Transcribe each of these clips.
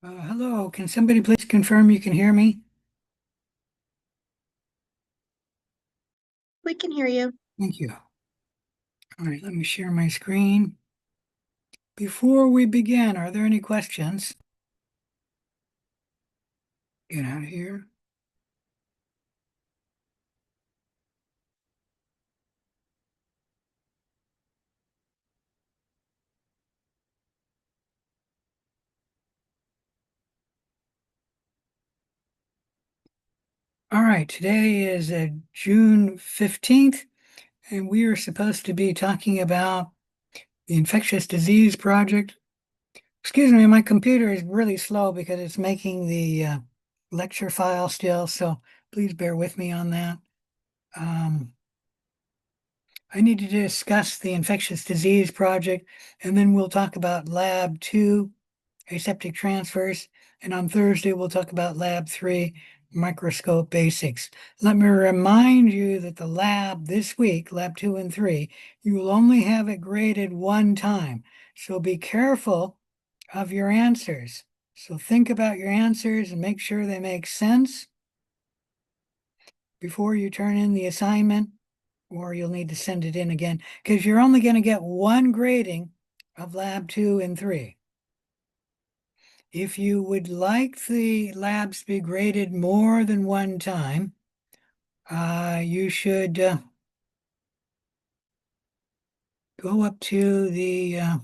Hello, can somebody please confirm you can hear me? We can hear you. Thank you. All right, let me share my screen. Before we begin, are there any questions? Get out of here. All right, today is June 15th, and we are supposed to be talking about the Infectious Disease Project. Excuse me, my computer is really slow because it's making the lecture file still, so please bear with me on that. Um, I need to discuss the infectious disease project, and then we'll talk about Lab 2, aseptic transfers, and on Thursday we'll talk about Lab 3, microscope basics. Let me remind you that the lab this week, Lab 2 and 3, you will only have it graded one time. So be careful of your answers. So think about your answers and make sure they make sense before you turn in the assignment, or you'll need to send it in again because you're only going to get one grading of lab 2 and 3. If you would like the labs to be graded more than one time, you should go up to the, let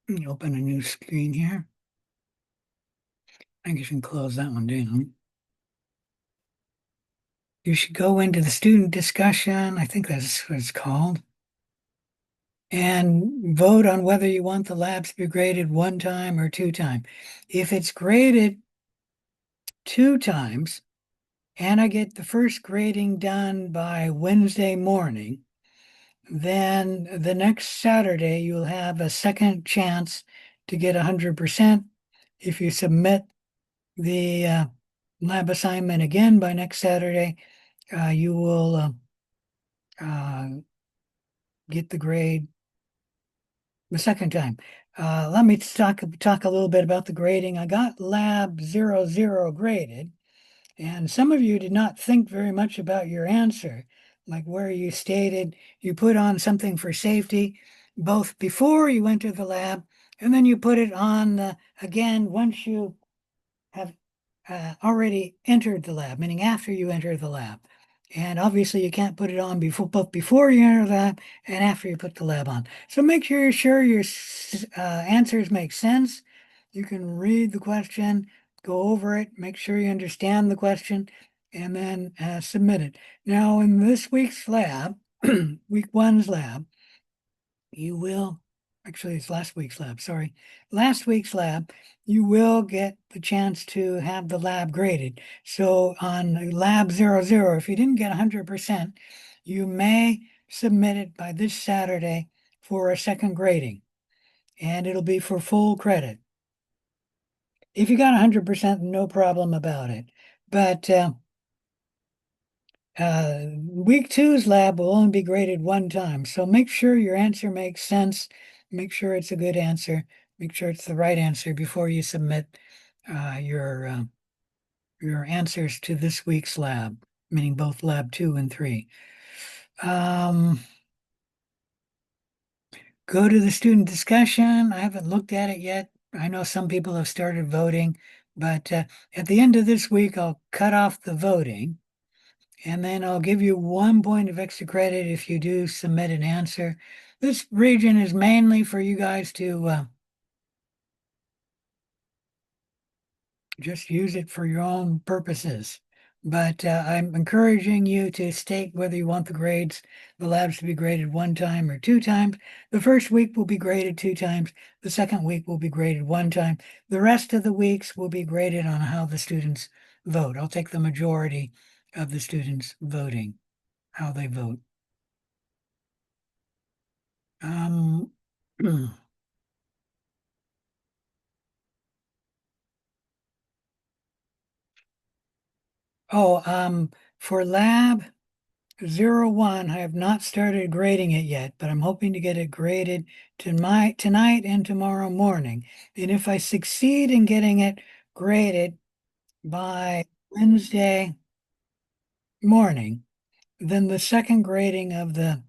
me open a new screen here. I guess you can close that one down. You should go into the student discussion, I think that's what it's called, and vote on whether you want the labs to be graded one time or two time. If it's graded two times, and I get the first grading done by Wednesday morning, then the next Saturday you'll have a second chance to get 100%. If you submit the lab assignment again by next Saturday, you will uh, get the grade the second time. Let me talk a little bit about the grading. I got lab 00 graded. And some of you did not think very much about your answer, like where you stated you put on something for safety, both before you enter the lab, and then you put it on again once you have already entered the lab, meaning after you enter the lab. And obviously, you can't put it on before, both before you enter the lab and after you put the lab on. So make sure your answers make sense. You can read the question, go over it, make sure you understand the question, and then submit it. Now, in this week's lab, week one's lab, you will, actually, it's last week's lab, sorry. Last week's lab, you will get the chance to have the lab graded. So on lab 00, if you didn't get 100%, you may submit it by this Saturday for a second grading, and it'll be for full credit. If you got 100%, no problem about it. But week two's lab will only be graded one time. So make sure your answer makes sense. Make sure it's a good answer. Make sure it's the right answer before you submit uh, your uh, your answers to this week's lab, meaning both lab 2 and 3. Um, Go to the student discussion. I haven't looked at it yet. I know some people have started voting, but at the end of this week, I'll cut off the voting. And then I'll give you 1 point of extra credit if you do submit an answer. This region is mainly for you guys to just use it for your own purposes. But I'm encouraging you to state whether you want the labs to be graded one time or two times. The first week will be graded two times. The second week will be graded one time. The rest of the weeks will be graded on how the students vote. I'll take the majority of the students voting, how they vote. Um, oh, for lab 01, I have not started grading it yet, but I'm hoping to get it graded tonight and tomorrow morning. And if I succeed in getting it graded by Wednesday morning, then the second grading of the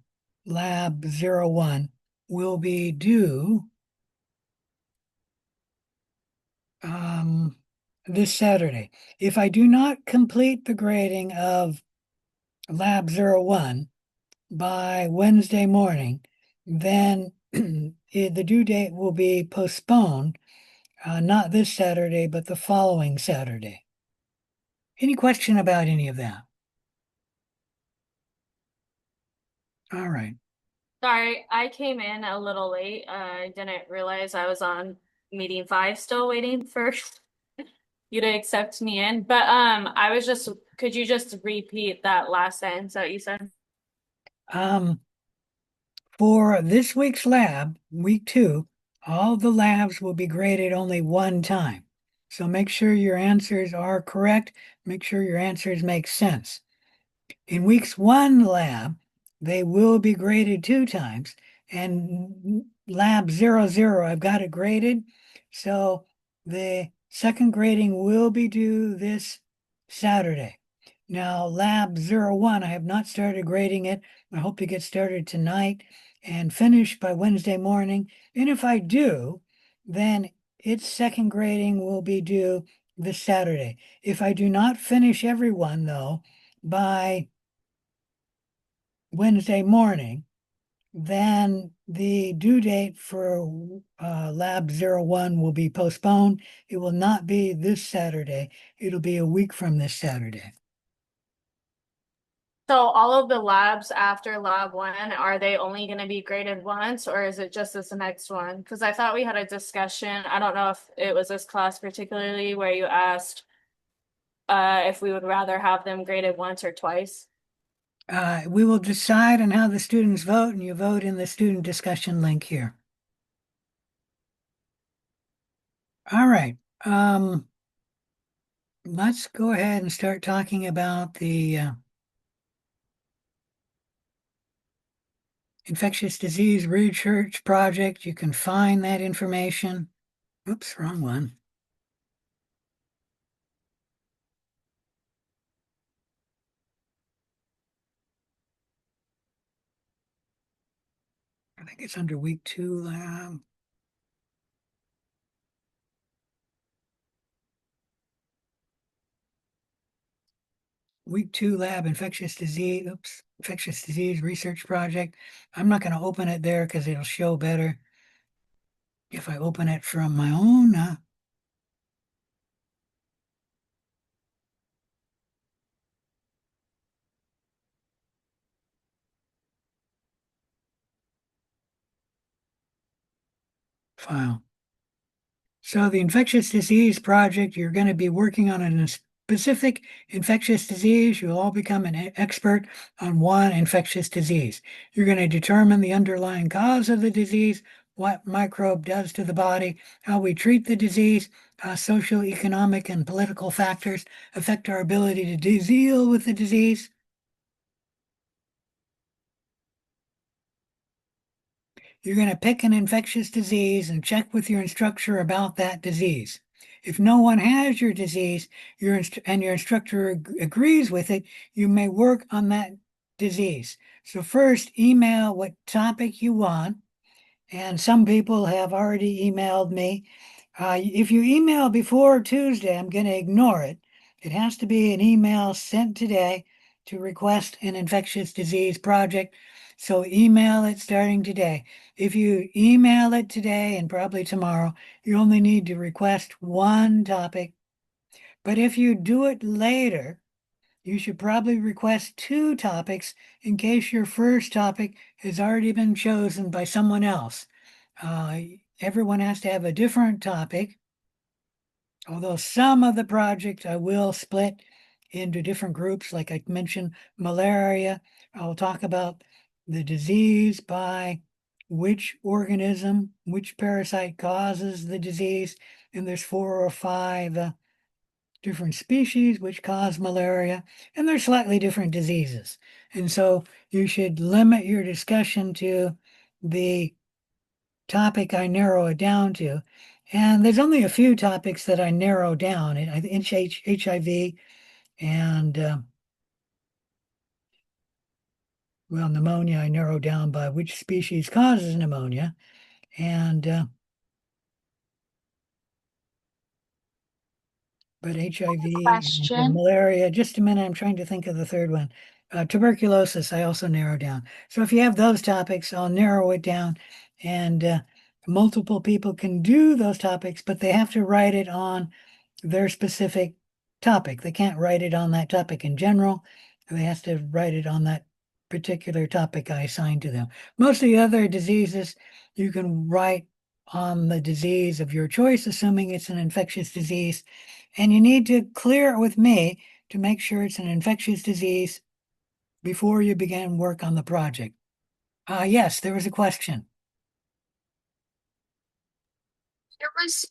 lab 01 will be due this Saturday. If I do not complete the grading of lab 01 by Wednesday morning, then the due date will be postponed, not this Saturday, but the following Saturday. Any question about any of that? All right. Sorry, I came in a little late. I didn't realize I was on meeting 5 still waiting for you to accept me in. But I was just could you just repeat that last sentence that you said? Um, for this week's lab, week 2, all the labs will be graded only one time. So make sure your answers are correct. Make sure your answers make sense. In week's 1 lab, they will be graded 2 times. And lab 00, I've got it graded. So the second grading will be due this Saturday. Now, lab 01, I have not started grading it. I hope to get started tonight and finish by Wednesday morning. And if I do, then its second grading will be due this Saturday. If I do not finish everyone, though, by Wednesday morning, then the due date for Lab 01 will be postponed. It will not be this Saturday. It'll be a week from this Saturday. So all of the labs after lab 1, are they only going to be graded once or is it just this next one? Because I thought we had a discussion. I don't know if it was this class particularly where you asked if we would rather have them graded once or twice. We will decide on how the students vote, and you vote in the student discussion link here. All right. Let's go ahead and start talking about the infectious disease research project. You can find that information. Oops, wrong one. I think it's under week 2 lab. Week 2 lab infectious disease research project. I'm not going to open it there because it'll show better if I open it from my own file. So the infectious disease project, you're going to be working on a specific infectious disease. You'll all become an expert on one infectious disease. You're going to determine the underlying cause of the disease, what microbe does to the body, how we treat the disease, how social, economic, and political factors affect our ability to deal with the disease. You're going to pick an infectious disease and check with your instructor about that disease. If no one has your disease, and your instructor agrees with it, you may work on that disease. So first, email what topic you want. And some people have already emailed me. If you email before Tuesday, I'm going to ignore it. It has to be an email sent today to request an infectious disease project. So email it starting today. If you email it today and probably tomorrow, you only need to request one topic. But if you do it later, you should probably request 2 topics in case your first topic has already been chosen by someone else. Everyone has to have a different topic, although some of the project I will split into different groups, like I mentioned, malaria. I'll talk about the disease by which organism, which parasite causes the disease, and there's 4 or 5 different species which cause malaria, and they're slightly different diseases. And so you should limit your discussion to the topic I narrow it down to. And there's only a few topics that I narrow down. HIV and well, pneumonia I narrow down by which species causes pneumonia. And but HIV and Question. malaria, just a minute, I'm trying to think of the third one. Tuberculosis, I also narrow down. So if you have those topics, I'll narrow it down, and multiple people can do those topics, but they have to write it on their specific topic. They can't write it on that topic in general. They have to write it on that particular topic I assigned to them. Most of the other diseases, you can write on the disease of your choice, assuming it's an infectious disease. And you need to clear it with me to make sure it's an infectious disease before you begin work on the project. Yes, there was a question. There was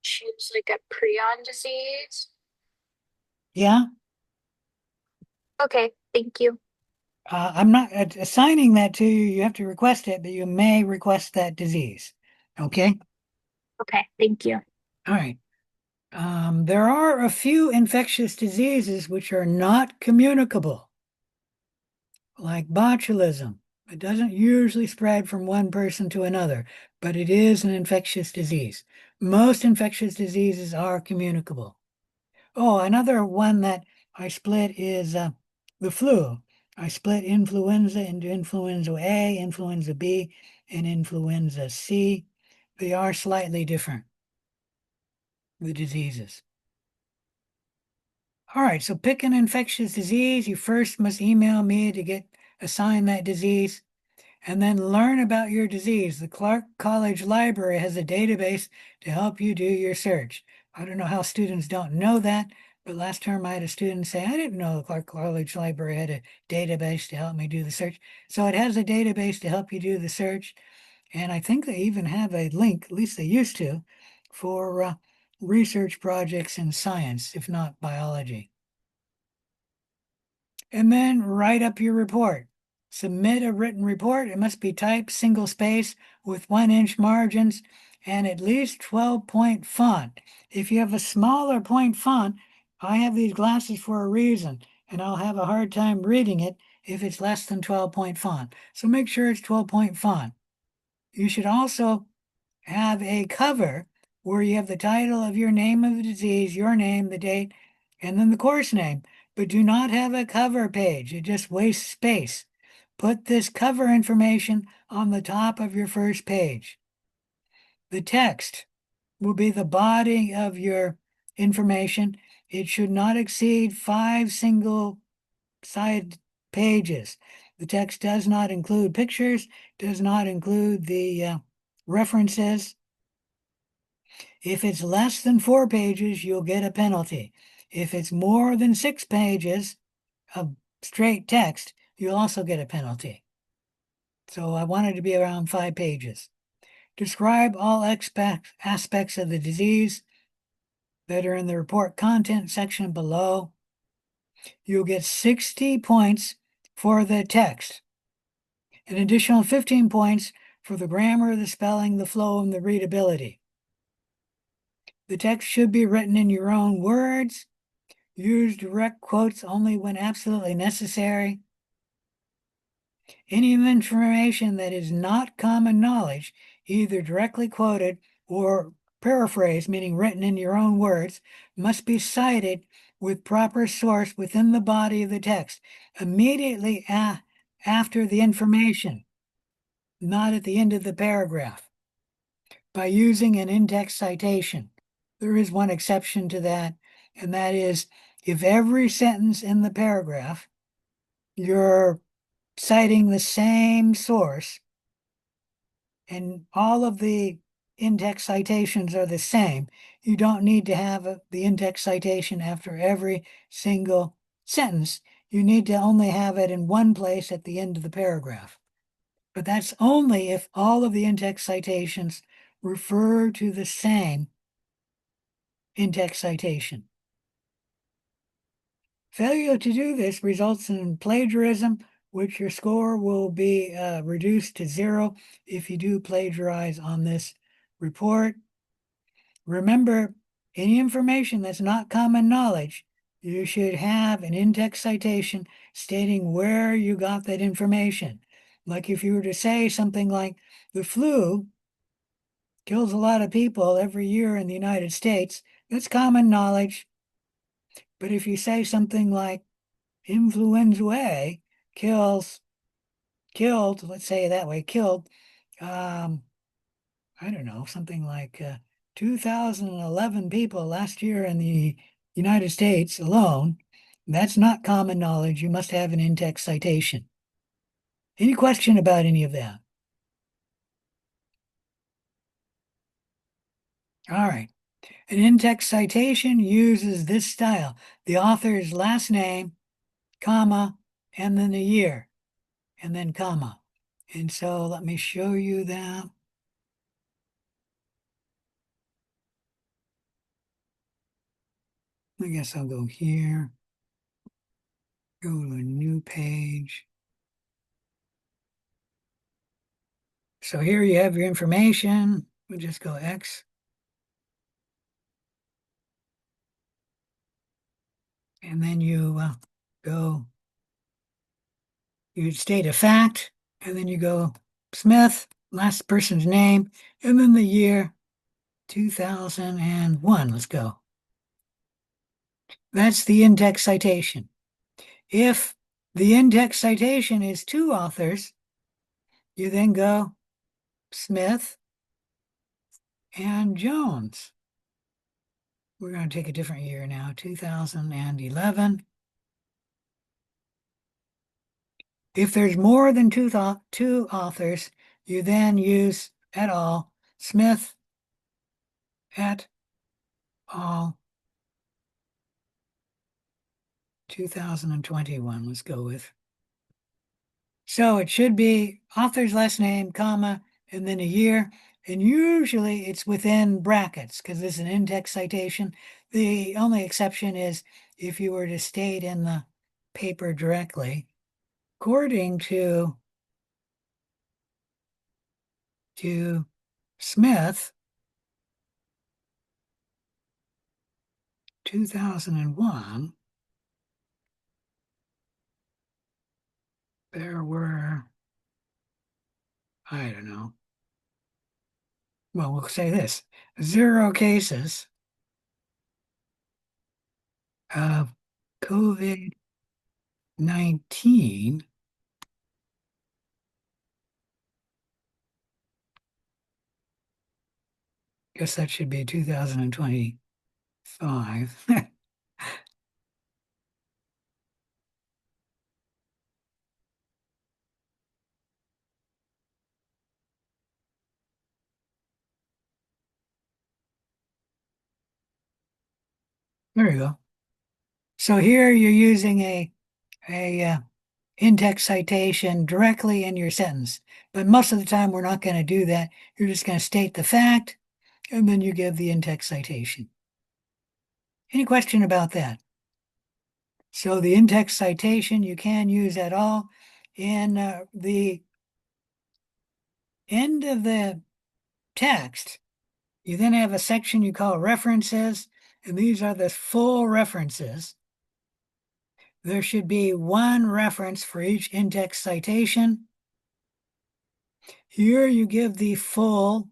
choose like a prion disease. Yeah, Okay, thank you. I'm not assigning that to you. You have to request it, but you may request that disease. Okay. Okay, thank you. All right. There are a few infectious diseases which are not communicable, like botulism. It doesn't usually spread from one person to another, but it is an infectious disease. Most infectious diseases are communicable. Oh, another one that I split is the flu. I split influenza into influenza A, influenza B, and influenza C. They are slightly different, the diseases. All right, so pick an infectious disease. You first must email me to get assigned that disease, and then learn about your disease. The Clark College Library has a database to help you do your search. I don't know how students don't know that, but last term I had a student say, I didn't know the Clark College Library had a database to help me do the search. So it has a database to help you do the search. And I think they even have a link, at least they used to, for research projects in science, if not biology. And then write up your report. Submit a written report. It must be typed single space with 1-inch margins and at least 12-point font. If you have a smaller point font, I have these glasses for a reason, and I'll have a hard time reading it if it's less than 12-point font. So make sure it's 12-point font. You should also have a cover where you have the title of your name of the disease, your name, the date, and then the course name. But do not have a cover page. It just wastes space. Put this cover information on the top of your first page. The text will be the body of your information. It should not exceed 5 single side pages. The text does not include pictures, does not include the references. If it's less than 4 pages, you'll get a penalty. If it's more than 6 pages of straight text, you'll also get a penalty. So I want it to be around 5 pages. Describe all aspects of the disease that are in the report content section below. You'll get 60 points for the text, an additional 15 points for the grammar, the spelling, the flow, and the readability. The text should be written in your own words. Use direct quotes only when absolutely necessary. Any information that is not common knowledge, either directly quoted or paraphrased, meaning written in your own words, must be cited with proper source within the body of the text, immediately after the information, not at the end of the paragraph, by using an in-text citation. There is one exception to that, and that is if every sentence in the paragraph you're citing the same source and all of the in-text citations are the same, you don't need to have the in-text citation after every single sentence. You need to only have it in one place at the end of the paragraph. But that's only if all of the in-text citations refer to the same in-text citation. Failure to do this results in plagiarism, which your score will be reduced to 0 if you do plagiarize on this report. Remember, any information that's not common knowledge, you should have an in-text citation stating where you got that information. Like if you were to say something like, the flu kills a lot of people every year in the United States, that's common knowledge. But if you say something like, influenza A killed, let's say it that way, killed, I don't know, something like 2011 people last year in the United States alone. That's not common knowledge. You must have an in-text citation. Any question about any of that? All right. An in-text citation uses this style. The author's last name, comma, and then the year, and then comma. And so let me show you that. I guess I'll go here, go to a new page. So here you have your information. We'll just go X. And then you you state a fact, and then you go Smith, last person's name, and then the year 2001. Let's go. That's the in-text citation. If the in-text citation is 2 authors, you then go Smith and Jones. We're going to take a different year now, 2011. If there's more than two authors, you then use et al., Smith, et al., 2021, let's go with. So it should be author's last name, comma, and then a year. And usually it's within brackets because this is an in-text citation. The only exception is if you were to state in the paper directly, according to Smith, 2001, there were, I don't know, well, we'll say this, 0 cases of COVID-19 guess that should be 2025. There you go. So here you're using a in-text citation directly in your sentence. But most of the time, we're not going to do that. You're just going to state the fact, and then you give the in-text citation. Any question about that? So the in-text citation, you can use at all. In the end of the text, you then have a section you call references, and these are the full references. There should be 1 reference for each in-text citation. Here you give the full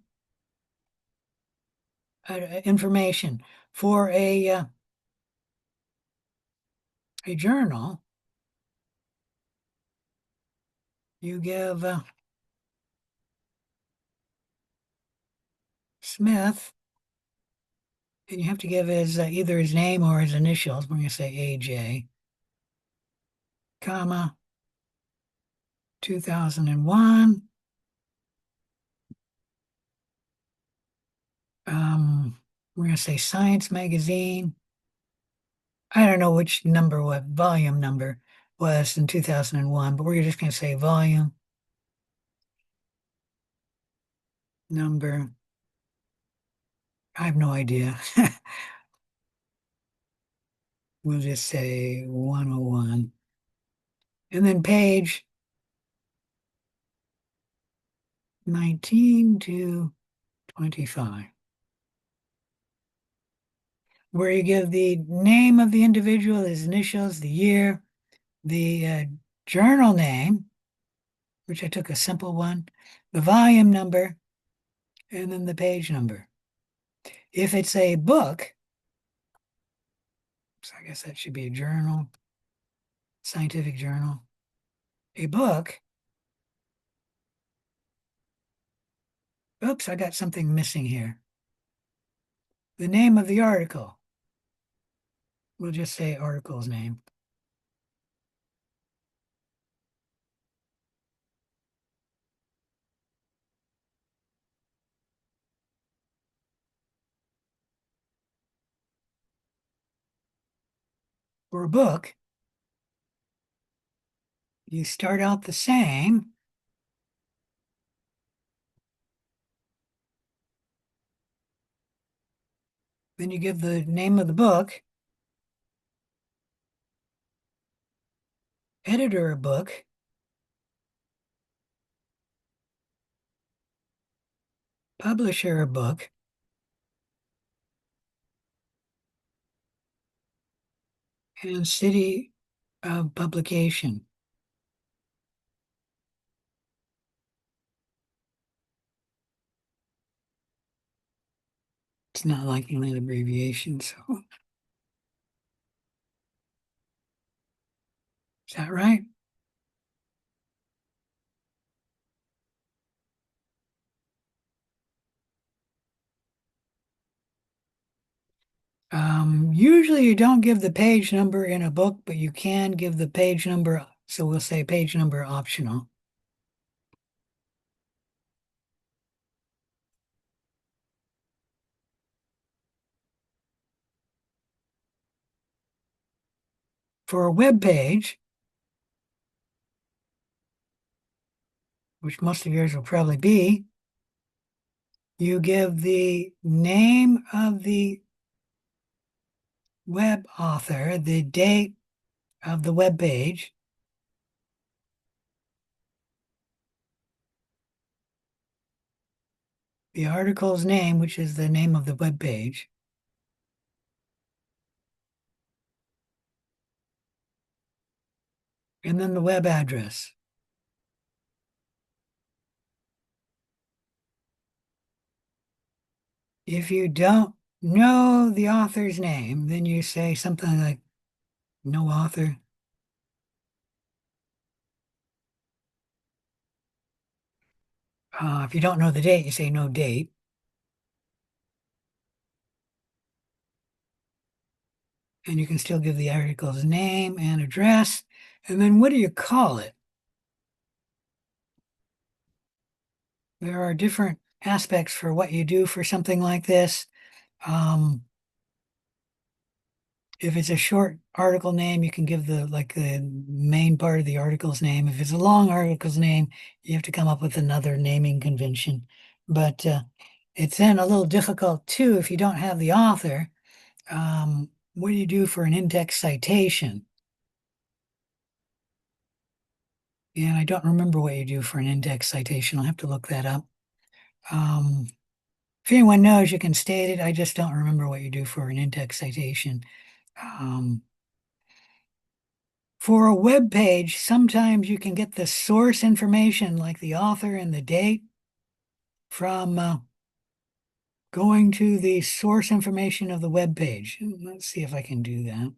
information. For a journal, you give Smith, and you have to give his either his name or his initials. We're going to say AJ, comma, 2001. We're going to say Science Magazine. I don't know which number, what volume number was in 2001, but we're just going to say volume number. I have no idea. We'll just say 101. And then page 19 to 25, where you give the name of the individual, his initials, the year, the journal name, which I took a simple one, the volume number, and then the page number. If it's a book, so I guess that should be a journal, scientific journal, a book. Oops, I got something missing here. The name of the article. We'll just say article's name. For a book, you start out the same. Then you give the name of the book, editor of book, publisher of book, and city of publication. It's not like an abbreviation, so. Is that right? Usually you don't give the page number in a book, but you can give the page number. So we'll say page number optional. For a web page, which most of yours will probably be, you give the name of the web author, the date of the web page, the article's name, which is the name of the web page, and then the web address. If you don't know the author's name, then you say something like no author. If you don't know the date, you say no date. And you can still give the article's name and address. And then what do you call it? There are different aspects for what you do for something like this. If it's a short article name, you can give the main part of the article's name. If it's a long article's name, you have to come up with another naming convention. But it's then a little difficult too if you don't have the author. What do you do for an in-text citation? And I don't remember what you do for an in-text citation. I'll have to look that up. If anyone knows, you can state it. I just don't remember what you do for an in-text citation. For a web page, sometimes you can get the source information, like the author and the date, from going to the source information of the web page. Let's see if I can do that.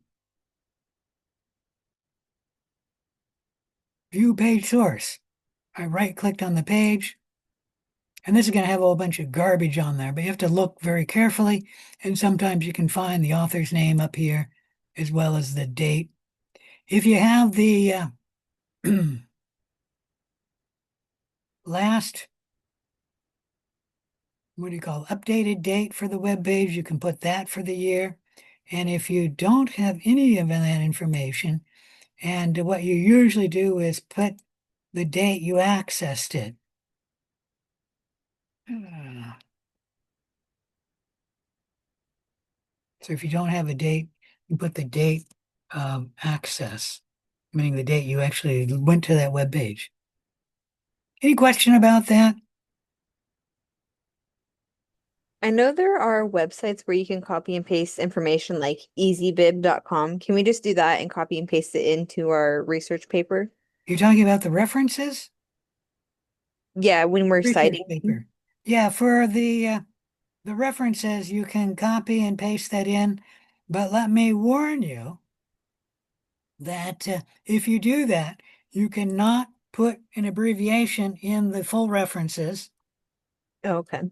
View page source. I right-clicked on the page, and this is going to have a whole bunch of garbage on there, but you have to look very carefully, and sometimes you can find the author's name up here, as well as the date. If you have the last, what do you call, updated date for the web page, you can put that for the year. And if you don't have any of that information, and what you usually do is put the date you accessed it. So if you don't have a date, You put the date of access, meaning the date you actually went to that web page. Any question about that? I know there are websites where you can copy and paste information like easybib.com. Can we just do that and copy and paste it into our research paper? You're talking about the references? Yeah, when we're Research citing. paper. Yeah, for the references, you can copy and paste that in, but let me warn you that if you do that, you cannot put an abbreviation in the full references. Oh, okay.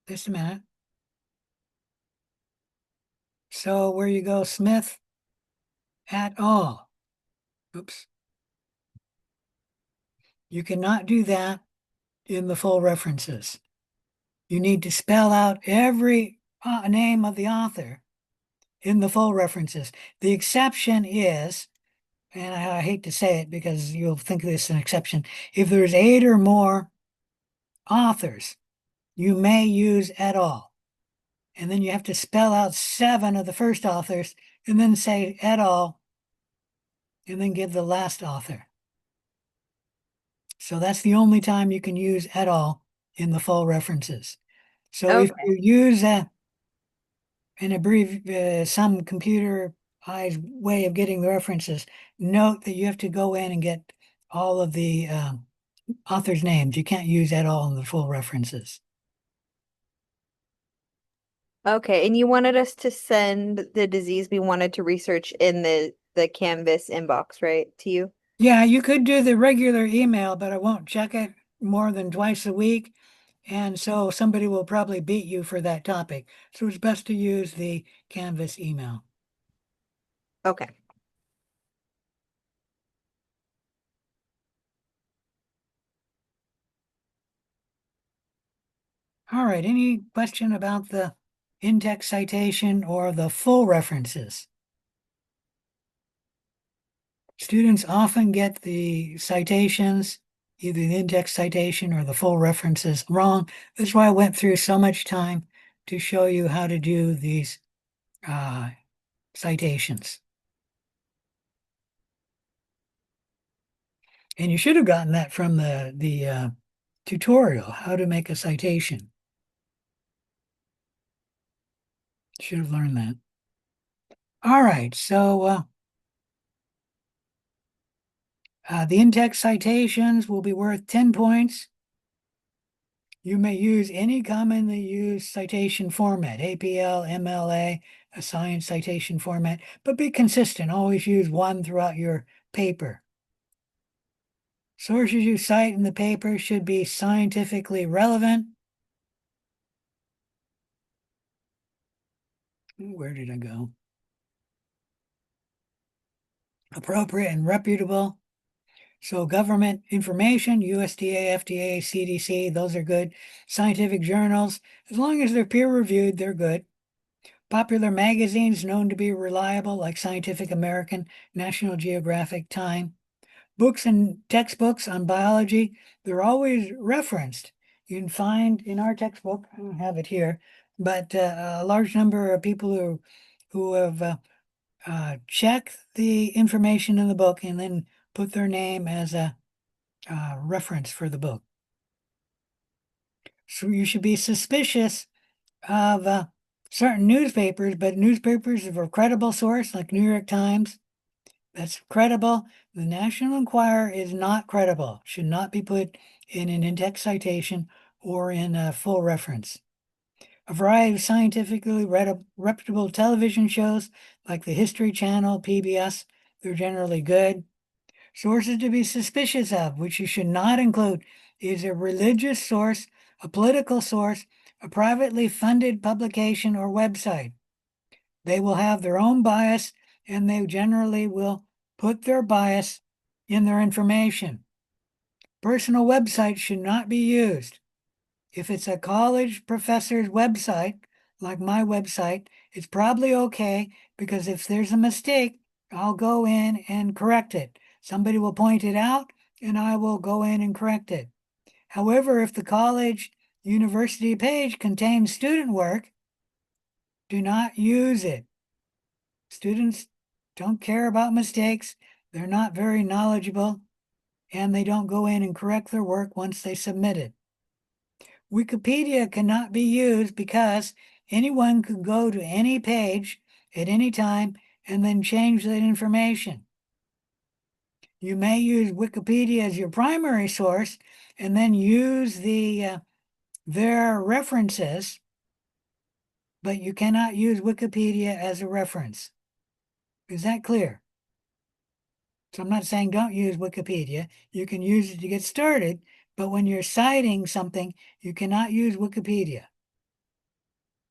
Just a minute. So where you go, Smith et al. Oops. You cannot do that in the full references. You need to spell out every name of the author in the full references. The exception is, and I hate to say it because you'll think this is an exception, if there's 8 or more authors, you may use et al. And then you have to spell out 7 of the first authors and then say et al. And then give the last author. So that's the only time you can use et al. In the full references. So if Okay. you use some computerized way of getting the references, note that you have to go in and get all of the authors' names. You can't use et al. In the full references. Okay, and you wanted us to send the disease we wanted to research in the Canvas inbox, right? To you? Yeah, you could do the regular email, but I won't check it more than twice a week. And so somebody will probably beat you for that topic. So it's best to use the Canvas email. Okay. All right, any question about the in-text citation or the full references? Students often get the citations, either the in-text citation or the full references, wrong. That's why I went through so much time to show you how to do these citations. And you should have gotten that from the tutorial, how to make a citation. Should have learned that. All right, so the in-text citations will be worth 10 points. You may use any commonly used citation format, APL, MLA, a science citation format, but be consistent. Always use one throughout your paper. Sources you cite in the paper should be scientifically relevant. Where did I go? Appropriate and reputable. So government information, USDA, FDA, CDC, those are good. Scientific journals, as long as they're peer-reviewed, they're good. Popular magazines known to be reliable, like Scientific American, National Geographic, Time. Books and textbooks on biology, they're always referenced. You can find in our textbook, I don't have it here, but a large number of people who have checked the information in the book and then put their name as a reference for the book. So you should be suspicious of certain newspapers, but newspapers of a credible source like New York Times, that's credible. The National Enquirer is not credible, should not be put in an in-text citation or in a full reference. A variety of scientifically reputable television shows like the History Channel, PBS, they're generally good. Sources to be suspicious of, which you should not include, is a religious source, a political source, a privately funded publication or website. They will have their own bias and they generally will put their bias in their information. Personal websites should not be used. If it's a college professor's website, like my website, it's probably okay because if there's a mistake, I'll go in and correct it. Somebody will point it out and I will go in and correct it. However, if the college university page contains student work, do not use it. Students don't care about mistakes. They're not very knowledgeable, and they don't go in and correct their work once they submit it. Wikipedia cannot be used because anyone could go to any page at any time and then change that information. You may use Wikipedia as your primary source and then use their references, but you cannot use Wikipedia as a reference. Is that clear? So I'm not saying don't use Wikipedia. You can use it to get started, but when you're citing something, you cannot use Wikipedia.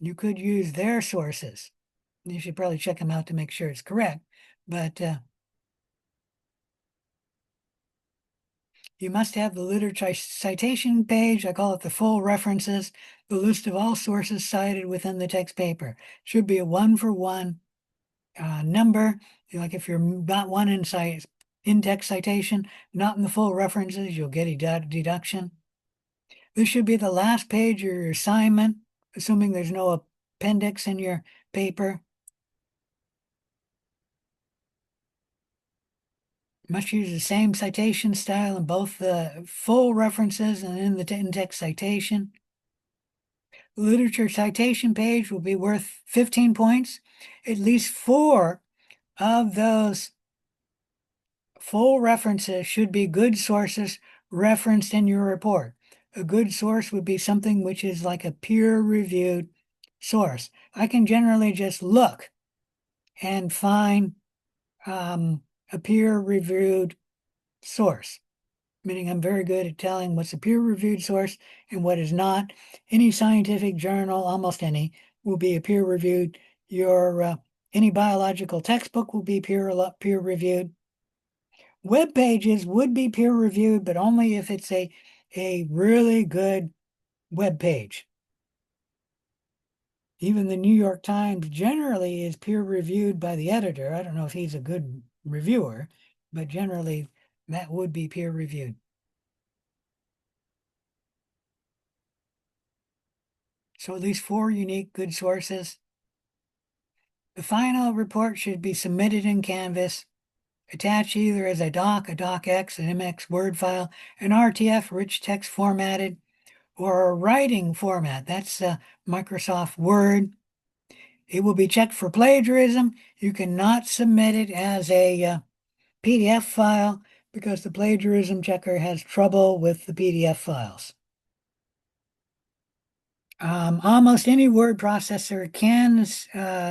You could use their sources. You should probably check them out to make sure it's correct, but you must have the literature citation page. I call it the full references, the list of all sources cited within the text paper. Should be a one-for-one number. Like if you're not one in text citation, not in the full references, you'll get a deduction. This should be the last page of your assignment, assuming there's no appendix in your paper. Must use the same citation style in both the full references and in the in-text citation. The literature citation page will be worth 15 points. At least 4 of those full references should be good sources referenced in your report. A good source would be something which is like a peer-reviewed source. I can generally just look and find a peer-reviewed source, meaning I'm very good at telling what's a peer-reviewed source and what is not. Any scientific journal, almost any, will be a peer-reviewed. Any biological textbook will be peer-reviewed. Web pages would be peer-reviewed, but only if it's a really good web page. Even the New York Times generally is peer-reviewed by the editor. I don't know if he's a good reviewer, but generally that would be peer-reviewed. So at least 4 unique good sources. The final report should be submitted in Canvas, attached either as a docx, an MX Word file, an RTF, rich text formatted, or a writing format. That's Microsoft Word. It will be checked for plagiarism. You cannot submit it as a PDF file because the plagiarism checker has trouble with the PDF files. Almost any word processor can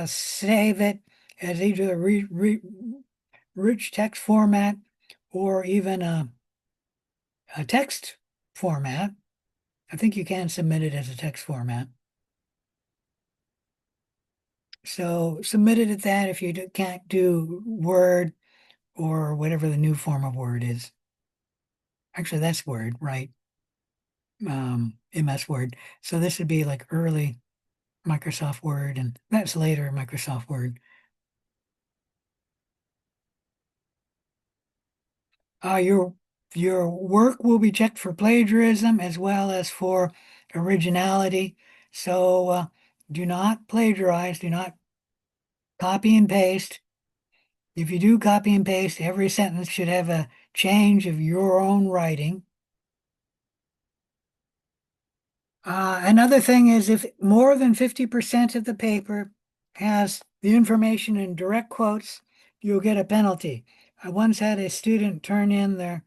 save it as either a rich text format or even a text format. I think you can submit it as a text format. So submit it at that if you can't do Word or whatever the new form of Word is. Actually, that's Word, right? MS Word. So this would be like early Microsoft Word, and that's later Microsoft Word. Your work will be checked for plagiarism as well as for originality. So do not plagiarize, do not copy and paste. If you do copy and paste, every sentence should have a change of your own writing. Another thing is if more than 50% of the paper has the information in direct quotes, you'll get a penalty. I once had a student turn in their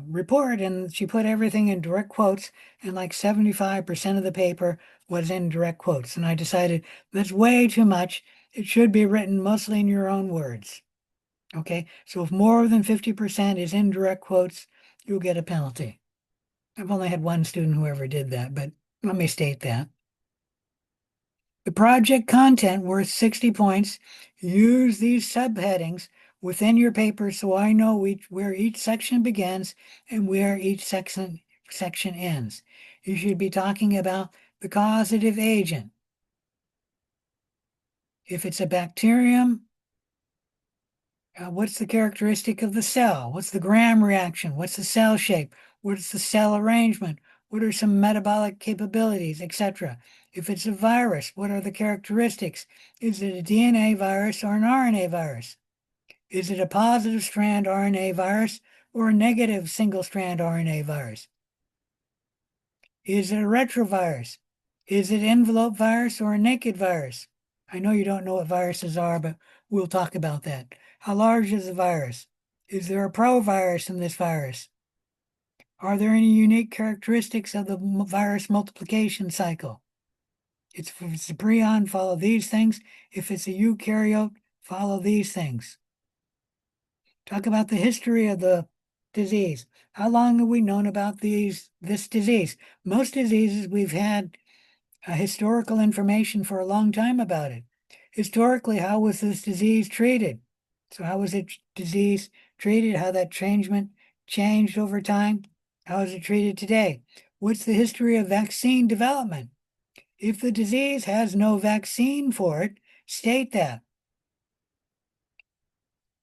report and she put everything in direct quotes and like 75% of the paper was in direct quotes. And I decided that's way too much. It should be written mostly in your own words. Okay, so if more than 50% is in direct quotes, you'll get a penalty. I've only had one student who ever did that, but let me state that. The project content worth 60 points. Use these subheadings within your paper so I know where each section begins and where each section ends. You should be talking about the causative agent. If it's a bacterium, what's the characteristic of the cell? What's the Gram reaction? What's the cell shape? What's the cell arrangement? What are some metabolic capabilities, etc.? If it's a virus, what are the characteristics? Is it a DNA virus or an RNA virus? Is it a positive strand RNA virus or a negative single strand RNA virus? Is it a retrovirus? Is it envelope virus or a naked virus? I know you don't know what viruses are, but we'll talk about that. How large is the virus? Is there a provirus in this virus? Are there any unique characteristics of the virus multiplication cycle? If it's a prion, follow these things. If it's a eukaryote, follow these things. Talk about the history of the disease. How long have we known about this disease? Most diseases we've had historical information for a long time about it. Historically, how was this disease treated? So how was it disease treated? How that changed over time? How is it treated today? What's the history of vaccine development? If the disease has no vaccine for it, state that.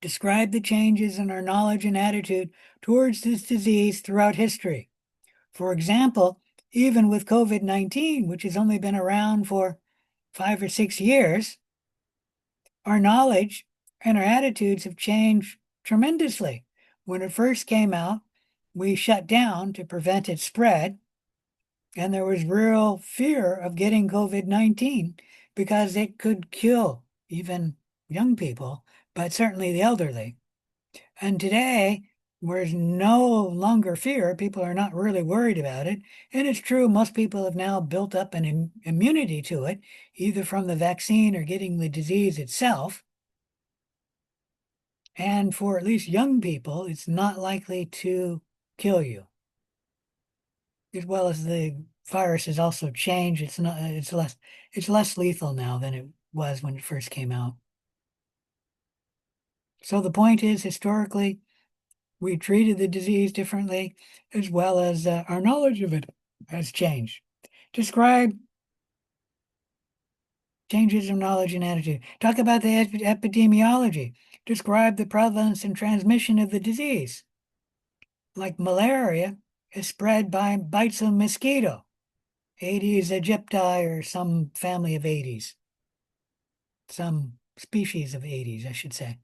Describe the changes in our knowledge and attitude towards this disease throughout history. For example, even with COVID-19, which has only been around for 5 or 6 years, our knowledge and our attitudes have changed tremendously. When it first came out, we shut down to prevent its spread, and there was real fear of getting COVID-19 because it could kill even young people, but certainly the elderly. And today, there's no longer fear. People are not really worried about it. And it's true, most people have now built up an immunity to it, either from the vaccine or getting the disease itself. And for at least young people, it's not likely to kill you. As well as the virus has also changed. It's less lethal now than it was when it first came out. So the point is, historically, we treated the disease differently, as well as our knowledge of it has changed. Describe changes in knowledge and attitude. Talk about the epidemiology. Describe the prevalence and transmission of the disease. Like malaria is spread by bites of mosquito, Aedes aegypti, or some family of Aedes. Some species of Aedes, I should say.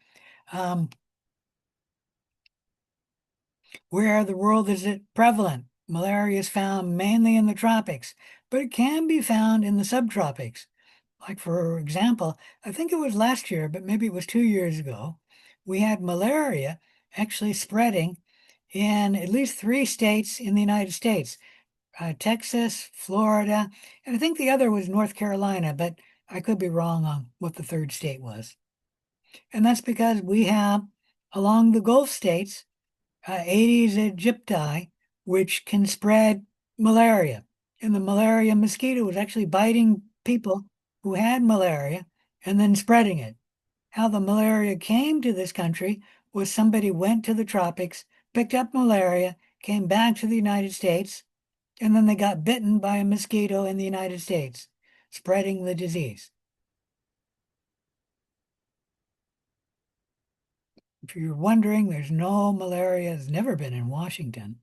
Where in the world is it prevalent? Malaria is found mainly in the tropics, but it can be found in the subtropics. Like, for example, I think it was last year, but maybe it was 2 years ago, we had malaria actually spreading in at least 3 states in the United States, Texas, Florida, and I think the other was North Carolina, but I could be wrong on what the third state was. And that's because we have, along the Gulf states, Aedes aegypti, which can spread malaria. And the malaria mosquito was actually biting people who had malaria and then spreading it. How the malaria came to this country was somebody went to the tropics, picked up malaria, came back to the United States, and then they got bitten by a mosquito in the United States, spreading the disease. If you're wondering, there's no malaria, has never been in Washington,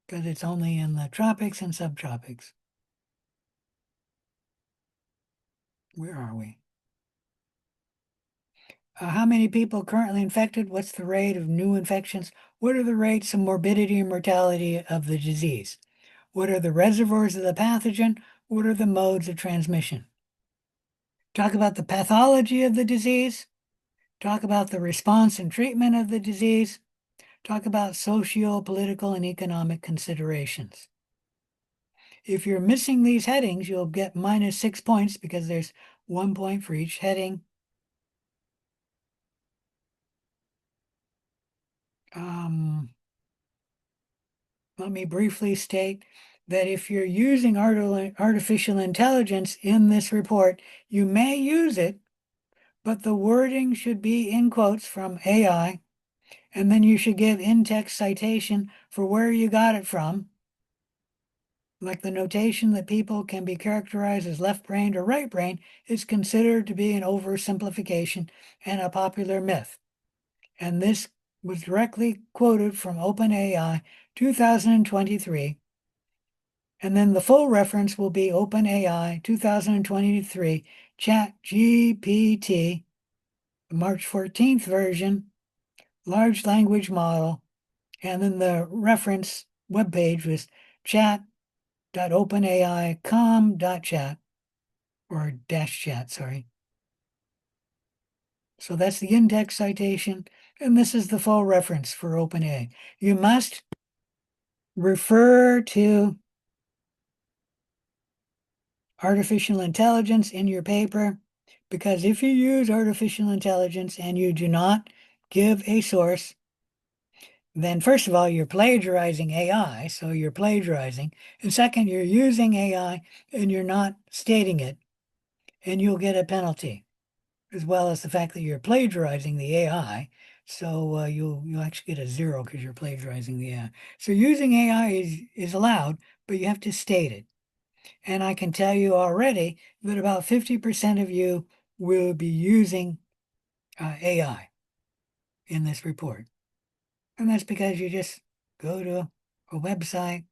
because it's only in the tropics and subtropics. Where are we? How many people currently infected? What's the rate of new infections? What are the rates of morbidity and mortality of the disease? What are the reservoirs of the pathogen? What are the modes of transmission? Talk about the pathology of the disease. Talk about the response and treatment of the disease. Talk about socio, political, and economic considerations. If you're missing these headings, you'll get -6 points because there's 1 point for each heading. Let me briefly state that if you're using artificial intelligence in this report, you may use it, but the wording should be in quotes from AI, and then you should give in-text citation for where you got it from. Like the notation that people can be characterized as left-brained or right-brained is considered to be an oversimplification and a popular myth. And this was directly quoted from OpenAI 2023. And then the full reference will be OpenAI 2023 ChatGPT, March 14th version, large language model. And then the reference webpage was chat.openai.com.chat or dash chat, sorry. So that's the index citation, and this is the full reference for OpenAI. You must refer to artificial intelligence in your paper, because if you use artificial intelligence and you do not give a source, then first of all, you're plagiarizing AI, so you're plagiarizing. And second, you're using AI and you're not stating it, and you'll get a penalty, as well as the fact that you're plagiarizing the AI. So you'll actually get a 0 because you're plagiarizing the AI. So using AI is allowed, but you have to state it. And I can tell you already that about 50% of you will be using AI in this report. And that's because you just go to a website.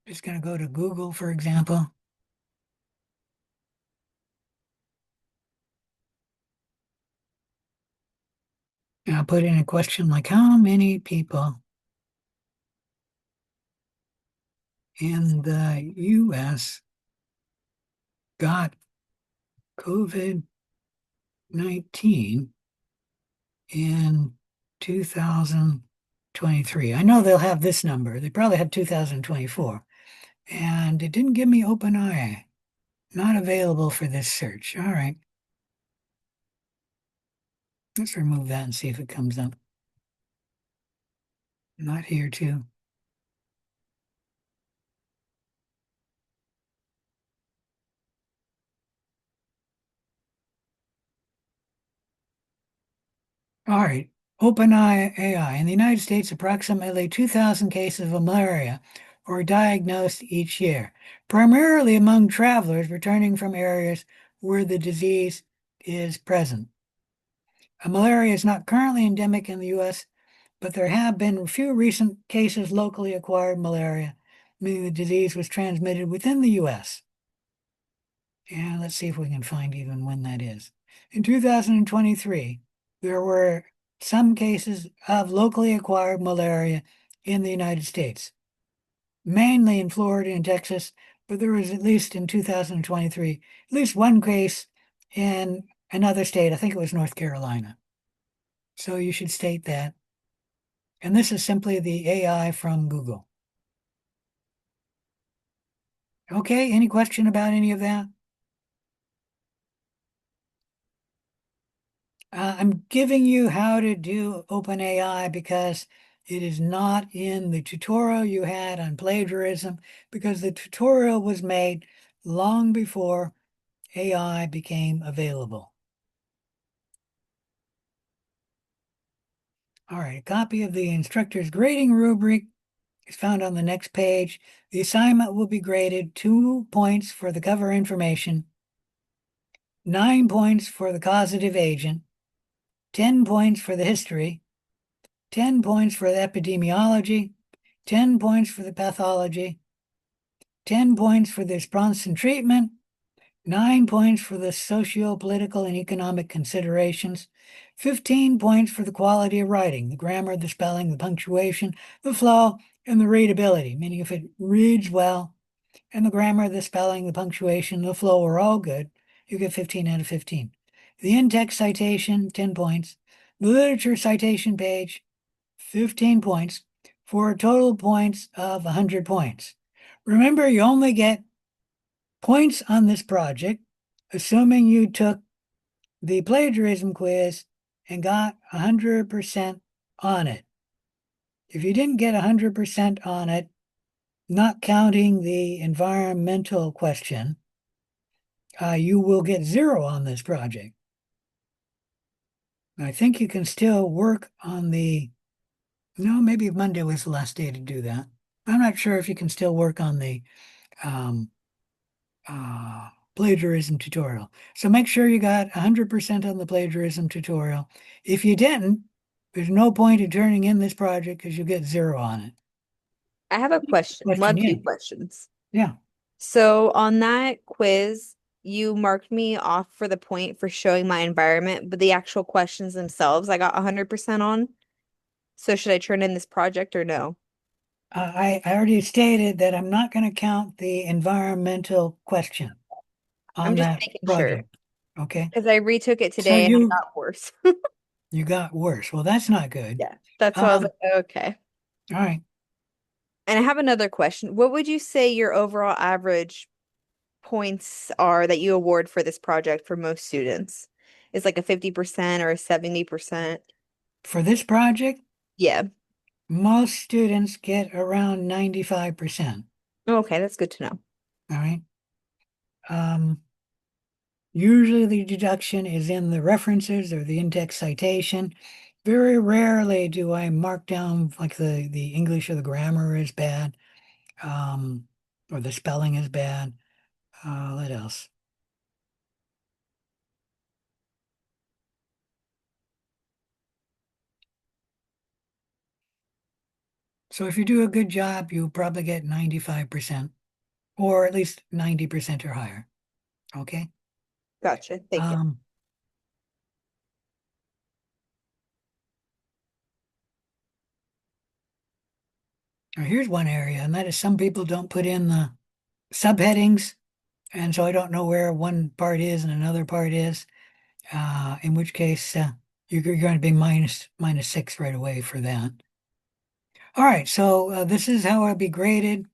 Just going to go to Google, for example. And I'll put in a question like, how many people in the US got COVID-19 in 2023? I know they'll have this number. They probably have 2024. And it didn't give me OpenAI. Not available for this search. All right. Let's remove that and see if it comes up. Not here too. All right. OpenAI. In the United States, approximately 2,000 cases of malaria are diagnosed each year, primarily among travelers returning from areas where the disease is present. Malaria is not currently endemic in the U.S., but there have been a few recent cases locally acquired malaria, meaning the disease was transmitted within the U.S. And let's see if we can find even when that is. In 2023, there were some cases of locally acquired malaria in the United States, mainly in Florida and Texas, but there was, at least in 2023, at least one case in another state. I think it was North Carolina. So you should state that. And this is simply the AI from Google. Okay, any question about any of that? I'm giving you how to do OpenAI because it is not in the tutorial you had on plagiarism, because the tutorial was made long before AI became available. All right, a copy of the instructor's grading rubric is found on the next page. The assignment will be graded 2 points for the cover information, 9 points for the causative agent, 10 points for the history, 10 points for the epidemiology, 10 points for the pathology, 10 points for the response and treatment, 9 points for the socio-political and economic considerations, 15 points for the quality of writing, the grammar, the spelling, the punctuation, the flow, and the readability, meaning if it reads well, and the grammar, the spelling, the punctuation, the flow are all good, you get 15 out of 15. The in-text citation, 10 points. The literature citation page, 15 points, for a total points of 100 points. Remember, you only get points on this project, assuming you took the plagiarism quiz and got 100% on it. If you didn't get 100% on it, not counting the environmental question, you will get 0 on this project. I think you can still work on no, maybe Monday was the last day to do that. I'm not sure if you can still work on the plagiarism tutorial. So make sure you got 100% on the plagiarism tutorial. If you didn't, there's no point in turning in this project because you get 0 on it. I have a question. Question, Two yeah. questions. Yeah. So on that quiz, you marked me off for the point for showing my environment, but the actual questions themselves, I got 100% on. So should I turn in this project or no? I already stated that I'm not going to count the environmental question I'm on just that making sure project. Okay. because I retook it So today and I got worse. you got worse. Well, that's not good. Yeah, that's why I was like, okay. All right. And I have another question. What would you say your overall average points are that you award for this project for most students? Is like a 50% or a 70%? For this project, Yeah. most students get around 95%. Okay, that's good to know. All right. Usually the deduction is in the references or the in-text citation. Very rarely do I mark down like the English or the grammar is bad, or the spelling is bad. What else? So if you do a good job, you'll probably get 95%, or at least 90% or higher. Okay. Gotcha. Thank you. Now here's one area, and that is some people don't put in the subheadings, and so I don't know where one part is and another part is. In which case you're going to be minus 6 right away for that. All right, so this is how I'll be graded.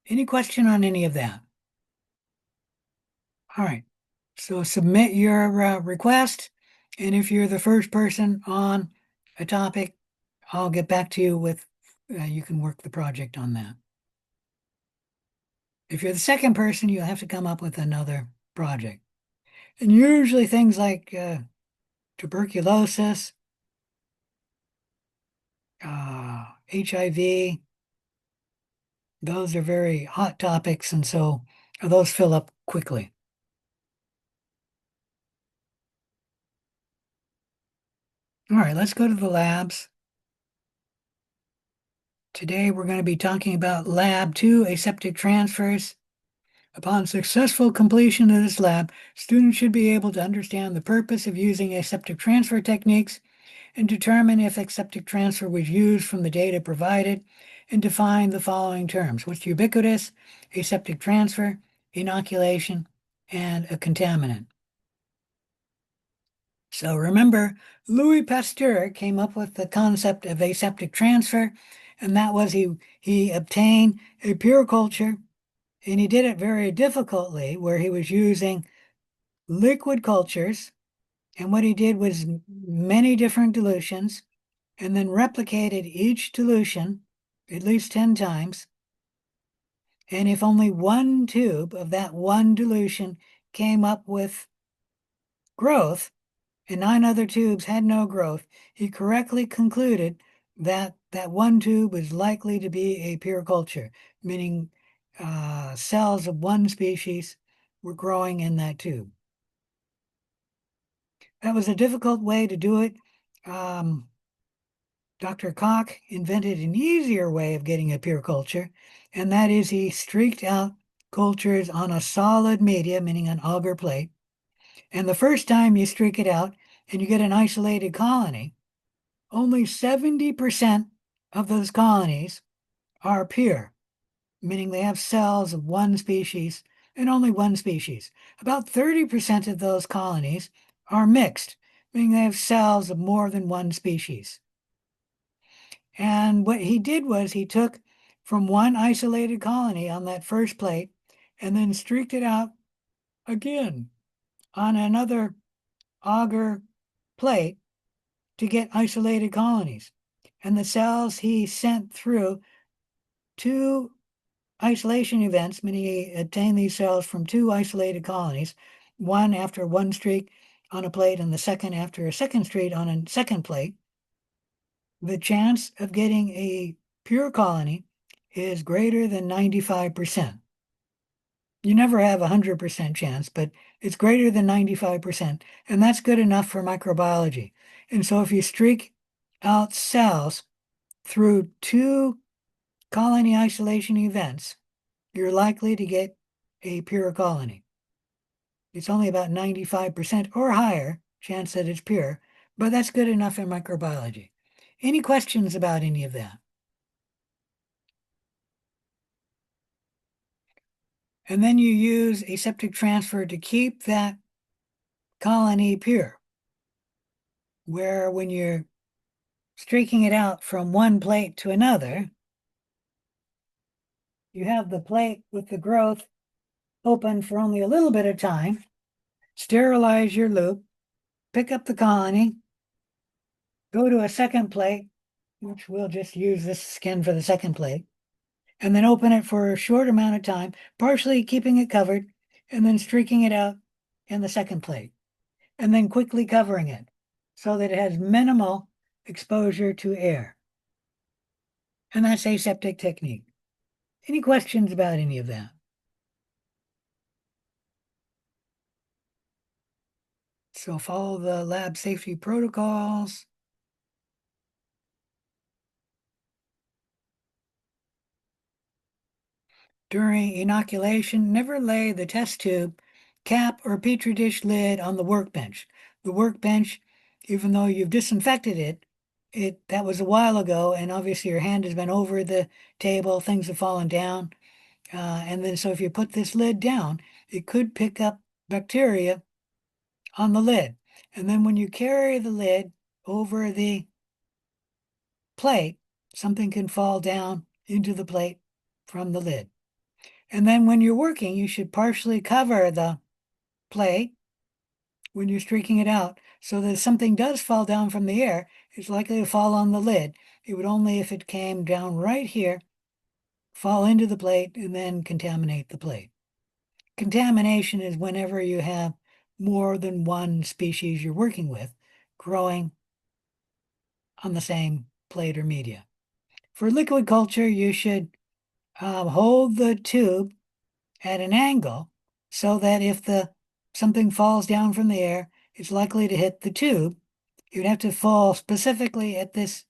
Any question on any of that? All right, so submit your request, and if you're the first person on a topic, I'll get back to you with, you can work the project on that. If you're the second person, you'll have to come up with another project. And usually things like tuberculosis, HIV, those are very hot topics, and so those fill up quickly. All right, let's go to the labs. Today we're going to be talking about Lab 2, aseptic transfers. Upon successful completion of this lab, students should be able to understand the purpose of using aseptic transfer techniques and determine if aseptic transfer was used from the data provided, and define the following terms: what's ubiquitous, aseptic transfer, inoculation, and a contaminant. So remember, Louis Pasteur came up with the concept of aseptic transfer, and that was he obtained a pure culture, and he did it very difficultly, where he was using liquid cultures, and what he did was many different dilutions, and then replicated each dilution at least 10 times. And if only one tube of that one dilution came up with growth, and 9 other tubes had no growth, he correctly concluded that that one tube was likely to be a pure culture, meaning cells of one species were growing in that tube. That was a difficult way to do it. Dr. Koch invented an easier way of getting a pure culture, and that is he streaked out cultures on a solid media, meaning an agar plate. And the first time you streak it out and you get an isolated colony, only 70% of those colonies are pure, meaning they have cells of one species and only one species. About 30% of those colonies are mixed, meaning they have cells of more than one species. And what he did was he took from one isolated colony on that first plate and then streaked it out again on another agar plate to get isolated colonies. And the cells he sent through 2 isolation events, meaning he obtained these cells from 2 isolated colonies, one after one streak on a plate and the second after a second streak on a second plate. The chance of getting a pure colony is greater than 95%. You never have a 100% chance, but it's greater than 95%, and that's good enough for microbiology. And so if you streak out cells through 2 colony isolation events, you're likely to get a pure colony. It's only about 95% or higher chance that it's pure, but that's good enough in microbiology. Any questions about any of that? And then you use aseptic transfer to keep that colony pure, where when you're streaking it out from one plate to another, you have the plate with the growth open for only a little bit of time, sterilize your loop, pick up the colony, go to a second plate, which we'll just use this skin for the second plate, and then open it for a short amount of time, partially keeping it covered, and then streaking it out in the second plate, and then quickly covering it so that it has minimal exposure to air. And that's aseptic technique. Any questions about any of that? So follow the lab safety protocols. During inoculation, never lay the test tube, cap, or petri dish lid on the workbench. The workbench, even though you've disinfected it, that was a while ago, and obviously your hand has been over the table, things have fallen down. And then so if you put this lid down, it could pick up bacteria on the lid. And then when you carry the lid over the plate, something can fall down into the plate from the lid. And then when you're working, you should partially cover the plate when you're streaking it out so that if something does fall down from the air, it's likely to fall on the lid. It would only, if it came down right here, fall into the plate and then contaminate the plate. Contamination is whenever you have more than one species you're working with growing on the same plate or media. For liquid culture, you should hold the tube at an angle so that if something falls down from the air, it's likely to hit the tube. You'd have to fall specifically at this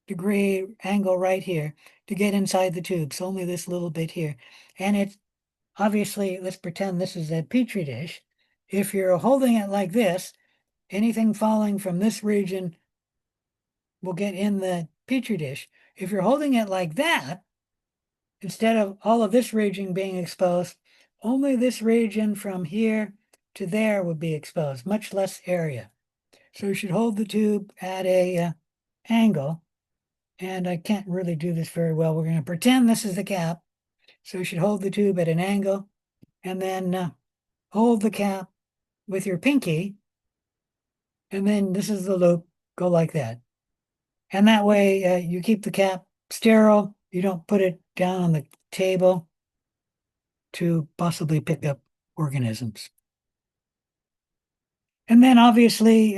degree angle right here to get inside the tube. So only this little bit here. And it's obviously, let's pretend this is a petri dish. If you're holding it like this, anything falling from this region will get in the petri dish. If you're holding it like that, instead of all of this region being exposed, only this region from here to there would be exposed, much less area. So you should hold the tube at a angle, and I can't really do this very well. We're going to pretend this is the cap. So you should hold the tube at an angle, and then hold the cap with your pinky, and then this is the loop, go like that. And that way you keep the cap sterile. You don't put it down on the table to possibly pick up organisms. And then obviously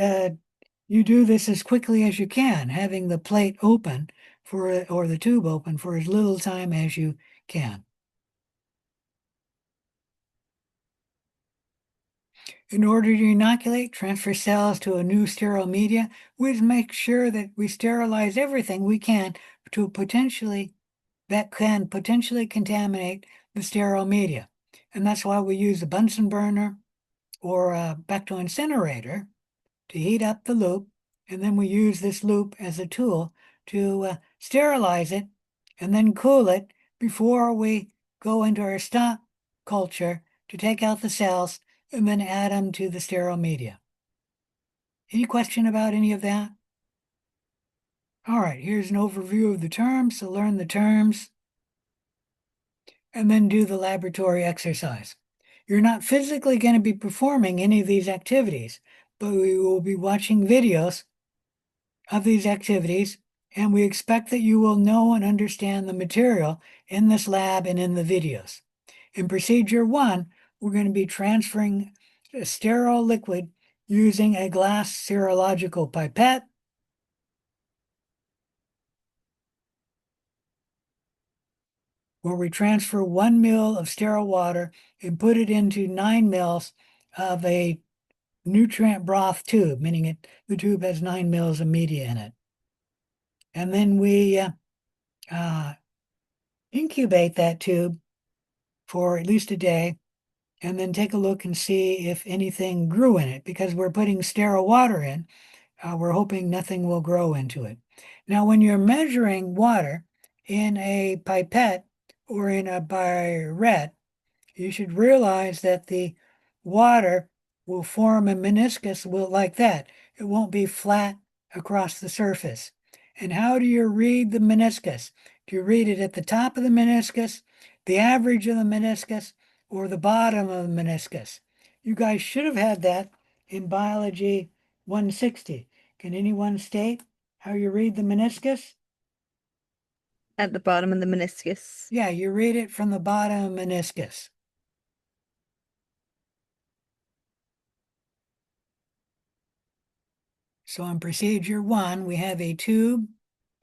you do this as quickly as you can, having the plate open or the tube open for as little time as you can. In order to inoculate, transfer cells to a new sterile media, we make sure that we sterilize everything we can that can potentially contaminate the sterile media. And that's why we use a Bunsen burner or a Bechtel incinerator to heat up the loop. And then we use this loop as a tool to sterilize it and then cool it before we go into our stock culture to take out the cells and then add them to the sterile media. Any question about any of that? All right, here's an overview of the terms. So learn the terms and then do the laboratory exercise. You're not physically going to be performing any of these activities, but we will be watching videos of these activities, and we expect that you will know and understand the material in this lab and in the videos. In procedure 1, we're going to be transferring a sterile liquid using a glass serological pipette. Where we transfer 1 ml of sterile water and put it into 9 ml of a nutrient broth tube, meaning the tube has 9 mils of media in it. And then we incubate that tube for at least a day, and then take a look and see if anything grew in it. Because we're putting sterile water in, we're hoping nothing will grow into it. Now, when you're measuring water in a pipette or in a burette, you should realize that the water will form a meniscus like that. It won't be flat across the surface. And how do you read the meniscus? Do you read it at the top of the meniscus, the average of the meniscus, or the bottom of the meniscus? You guys should have had that in Biology 160. Can anyone state how you read the meniscus? At the bottom of the meniscus. Yeah, you read it from the bottom meniscus. So in procedure 1, we have a tube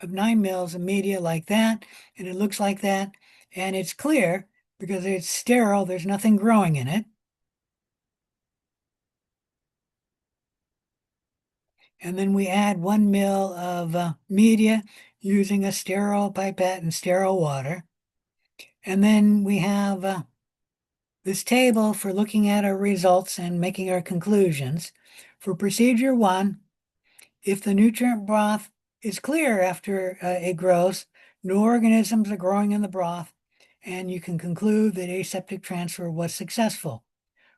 of 9 mils of media like that, and it looks like that, and it's clear because it's sterile, there's nothing growing in it. And then we add 1 mil of media using a sterile pipette and sterile water. And then we have this table for looking at our results and making our conclusions. For procedure 1, if the nutrient broth is clear after it grows, no organisms are growing in the broth, and you can conclude that aseptic transfer was successful.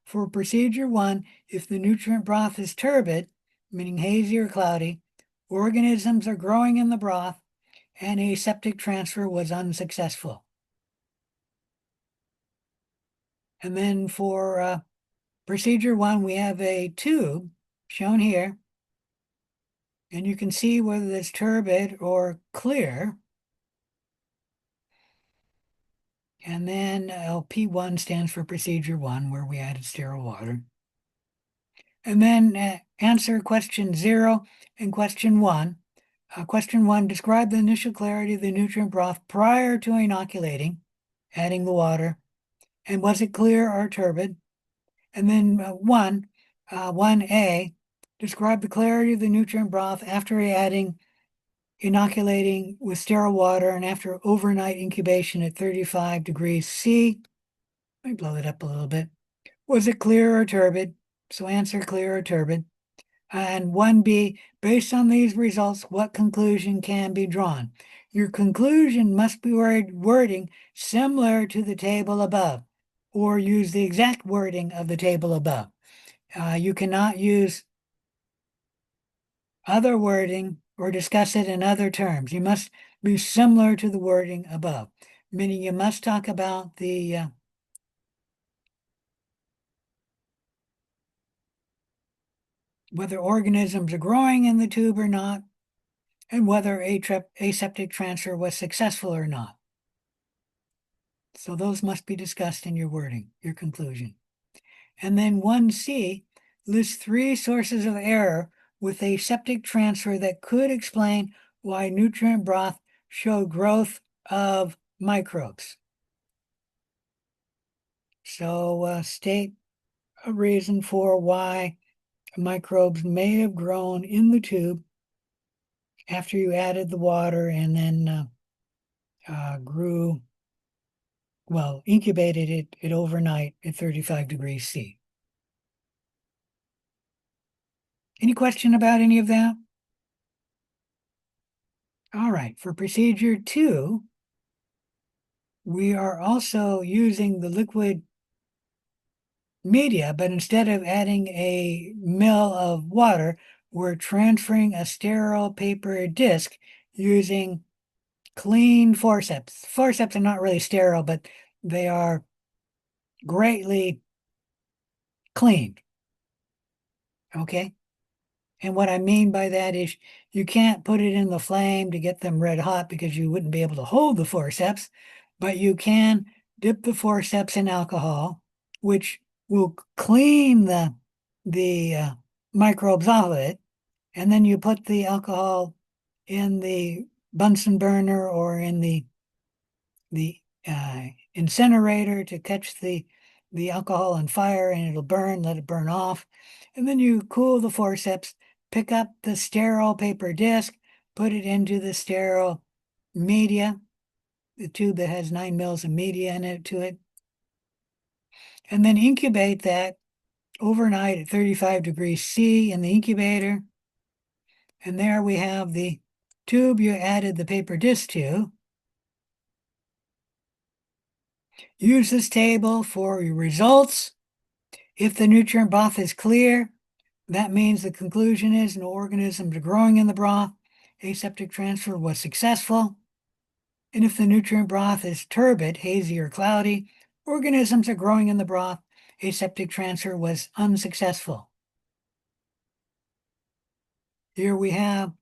For procedure 1, if the nutrient broth is turbid, meaning hazy or cloudy, organisms are growing in the broth, and aseptic transfer was unsuccessful. And then for procedure 1, we have a tube shown here, and you can see whether it's turbid or clear. And then P1 stands for procedure 1, where we added sterile water. And then answer question 0 and question 1. Question 1, describe the initial clarity of the nutrient broth prior to inoculating, adding the water. And was it clear or turbid? And then 1A, describe the clarity of the nutrient broth after inoculating with sterile water and after overnight incubation at 35 degrees C. Let me blow it up a little bit. Was it clear or turbid? So answer clear or turbid. And 1B, based on these results, what conclusion can be drawn? Your conclusion must be wording similar to the table above, or use the exact wording of the table above. You cannot use other wording or discuss it in other terms. You must be similar to the wording above, meaning you must talk about the whether organisms are growing in the tube or not, and whether aseptic transfer was successful or not. So those must be discussed in your wording, your conclusion. And then 1C lists 3 sources of error with aseptic transfer that could explain why nutrient broth showed growth of microbes. So state a reason for why microbes may have grown in the tube after you added the water and then incubated it overnight at 35 degrees C. Any question about any of that? All right, for procedure 2, we are also using the liquid media, but instead of adding a mil of water, we're transferring a sterile paper disc using clean forceps. Forceps are not really sterile, but they are greatly cleaned. Okay? And what I mean by that is you can't put it in the flame to get them red hot because you wouldn't be able to hold the forceps, but you can dip the forceps in alcohol, which will clean the microbes off of it, and then you put the alcohol in the Bunsen burner or in the incinerator to catch the the alcohol on fire and it'll burn, let it burn off. And then you cool the forceps, pick up the sterile paper disc, put it into the sterile media, the tube that has 9 mils of media in it to it, and then incubate that overnight at 35 degrees C in the incubator. And there we have the tube you added the paper disc to. Use this table for your results. If the nutrient broth is clear, that means the conclusion is no organisms are growing in the broth. Aseptic transfer was successful. And if the nutrient broth is turbid, hazy, or cloudy, organisms are growing in the broth. Aseptic transfer was unsuccessful. Here we have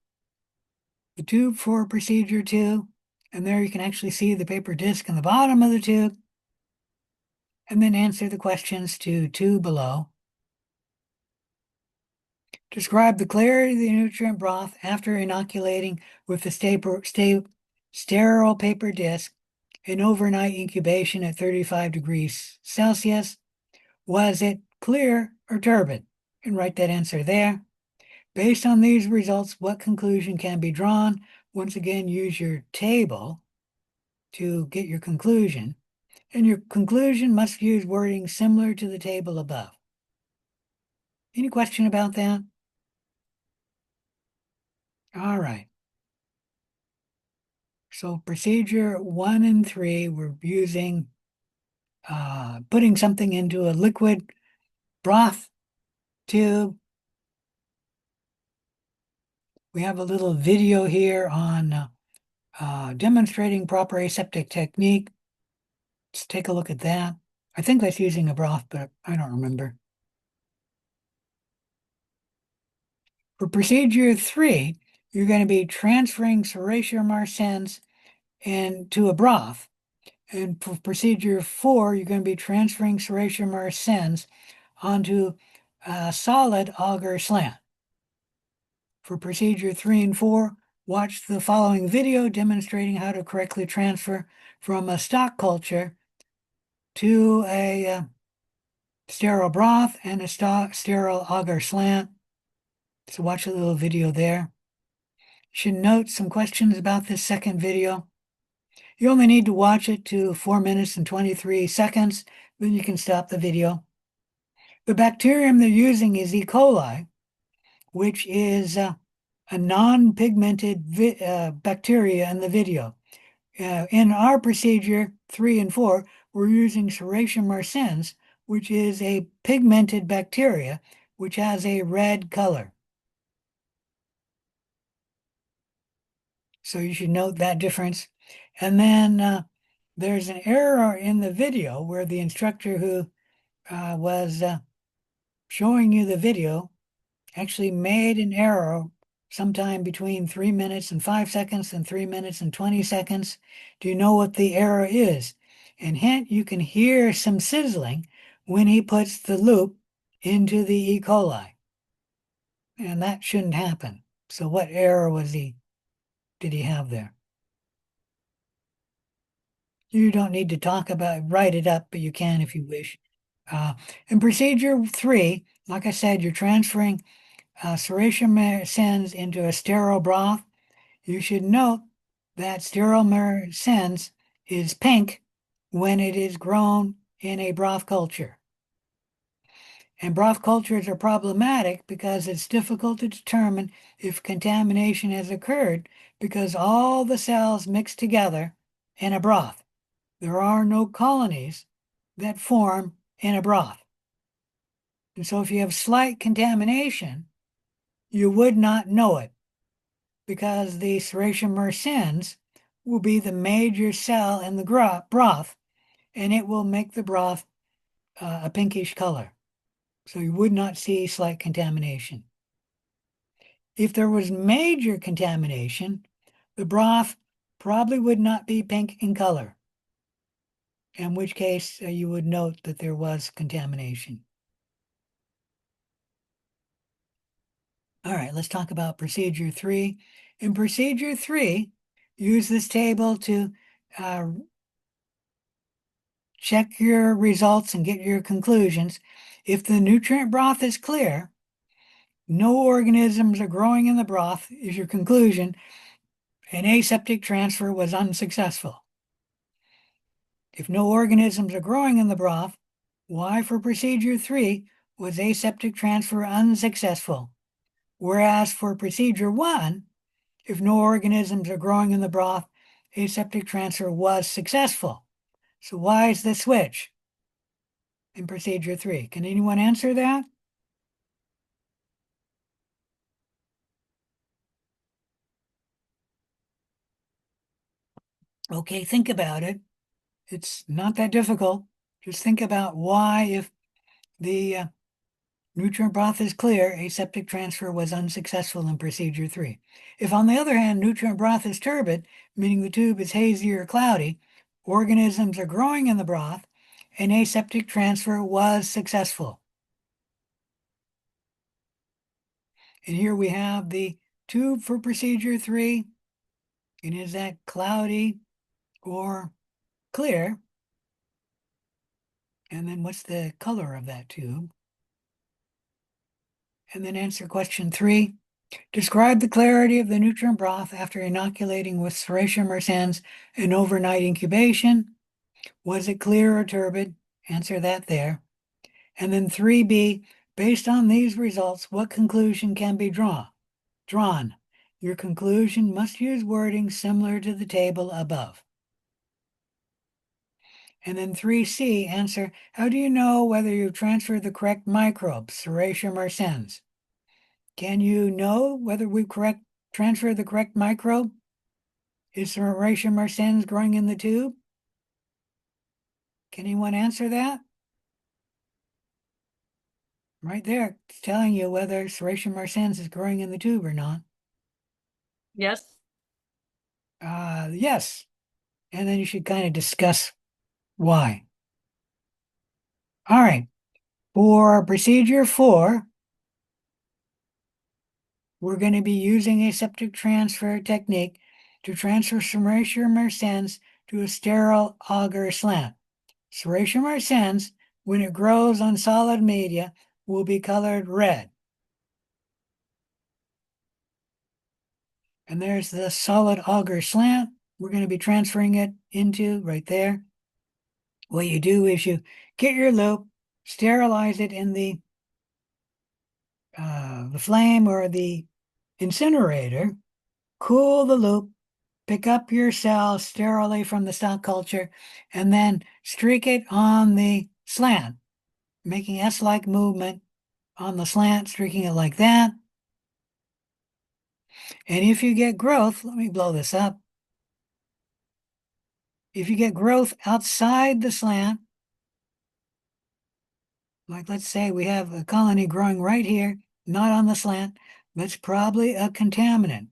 the tube for procedure 2, and there you can actually see the paper disc in the bottom of the tube, and then answer the questions to 2 below. Describe the clarity of the nutrient broth after inoculating with the sterile paper disc in overnight incubation at 35 degrees Celsius. Was it clear or turbid? And write that answer there. Based on these results, what conclusion can be drawn? Once again, use your table to get your conclusion. And your conclusion must use wording similar to the table above. Any question about that? All right. So procedure 1 and 3, we're using putting something into a liquid broth tube. We have a little video here on demonstrating proper aseptic technique. Let's take a look at that. I think that's using a broth, but I don't remember. For procedure 3, you're going to be transferring Serratia marcescens into a broth. And for procedure 4, you're going to be transferring Serratia marcescens onto a solid agar slant. For procedure 3 and 4, watch the following video demonstrating how to correctly transfer from a stock culture to a sterile broth and a sterile agar slant. So watch a little video there. You should note some questions about this second video. You only need to watch it to 4 minutes and 23 seconds, then you can stop the video. The bacterium they're using is E. coli, which is a non-pigmented bacteria in the video. In our procedure 3 and 4, we're using Serratia marcescens, which is a pigmented bacteria, which has a red color. So you should note that difference. And then there's an error in the video where the instructor who was showing you the video actually made an error sometime between 3 minutes and 5 seconds and 3 minutes and 20 seconds. Do you know what the error is? And hint, you can hear some sizzling when he puts the loop into the E. coli. And that shouldn't happen. So what error did he have there? You don't need to write it up, but you can if you wish. In procedure 3, like I said, you're transferring Serratia marcescens into a sterile broth. You should note that sterile marcescens is pink when it is grown in a broth culture. And broth cultures are problematic because it's difficult to determine if contamination has occurred because all the cells mix together in a broth. There are no colonies that form in a broth. And so if you have slight contamination, you would not know it because the Serratia marcescens will be the major cell in the broth, and it will make the broth a pinkish color. So you would not see slight contamination. If there was major contamination, the broth probably would not be pink in color, in which case you would note that there was contamination. All right, let's talk about procedure 3. In procedure 3, use this table to check your results and get your conclusions. If the nutrient broth is clear, no organisms are growing in the broth is your conclusion, and aseptic transfer was unsuccessful. If no organisms are growing in the broth, why for procedure 3 was aseptic transfer unsuccessful? Whereas for procedure 1, if no organisms are growing in the broth, aseptic transfer was successful. So why is the switch in procedure 3? Can anyone answer that? Okay, think about it. It's not that difficult. Just think about why, if the nutrient broth is clear, aseptic transfer was unsuccessful in procedure 3. If, on the other hand, nutrient broth is turbid, meaning the tube is hazy or cloudy, organisms are growing in the broth, and aseptic transfer was successful. And here we have the tube for procedure 3. And is that cloudy or clear? And then what's the color of that tube? And then answer question 3. Describe the clarity of the nutrient broth after inoculating with Serratia mersens and overnight incubation. Was it clear or turbid? Answer that there. And then 3B, based on these results, what conclusion can be drawn? Your conclusion must use wording similar to the table above. And then 3C, answer, how do you know whether you've transferred the correct microbes, Serratia mersens? Can you know whether we've transferred the correct microbe? Is Serratia mersens growing in the tube? Can anyone answer that? Right there, it's telling you whether Serratia mersens is growing in the tube or not. Yes. Yes. And then you should kind of discuss why. All right. For procedure 4, we're going to be using aseptic transfer technique to transfer Serratia mersens to a sterile agar slant. Serratia mersens, when it grows on solid media, will be colored red. And there's the solid agar slant. We're going to be transferring it into right there. What you do is you get your loop, sterilize it in the flame or the incinerator, cool the loop, pick up your cell sterilely from the stock culture, and then streak it on the slant, making S-like movement on the slant, streaking it like that. And if you get growth, let me blow this up. If you get growth outside the slant, like let's say we have a colony growing right here, not on the slant, that's probably a contaminant.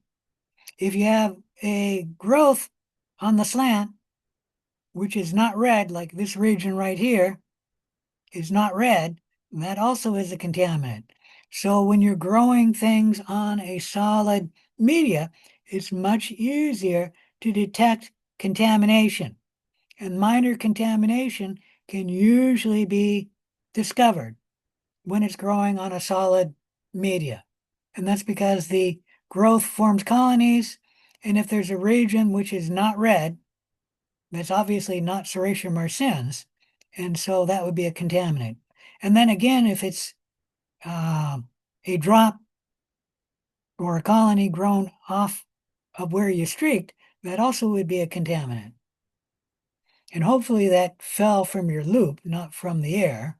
If you have a growth on the slant, which is not red, like this region right here is not red, that also is a contaminant. So when you're growing things on a solid media, it's much easier to detect contamination. And minor contamination can usually be discovered when it's growing on a solid media. And that's because the growth forms colonies, and if there's a region which is not red, that's obviously not Serratia mersens, and so that would be a contaminant. And then again, if it's a drop or a colony grown off of where you streaked, that also would be a contaminant. And hopefully that fell from your loop, not from the air.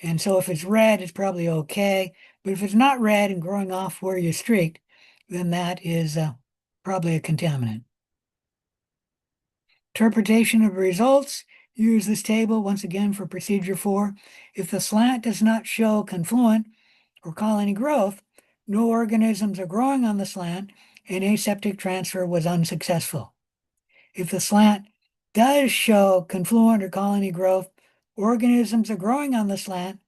And so if it's red, it's probably okay. But if it's not red and growing off where you streaked, then that is probably a contaminant. Interpretation of results. Use this table once again for procedure 4. If the slant does not show confluent or colony growth, no organisms are growing on the slant, and aseptic transfer was unsuccessful. If the slant does show confluent or colony growth, organisms are growing on the slant,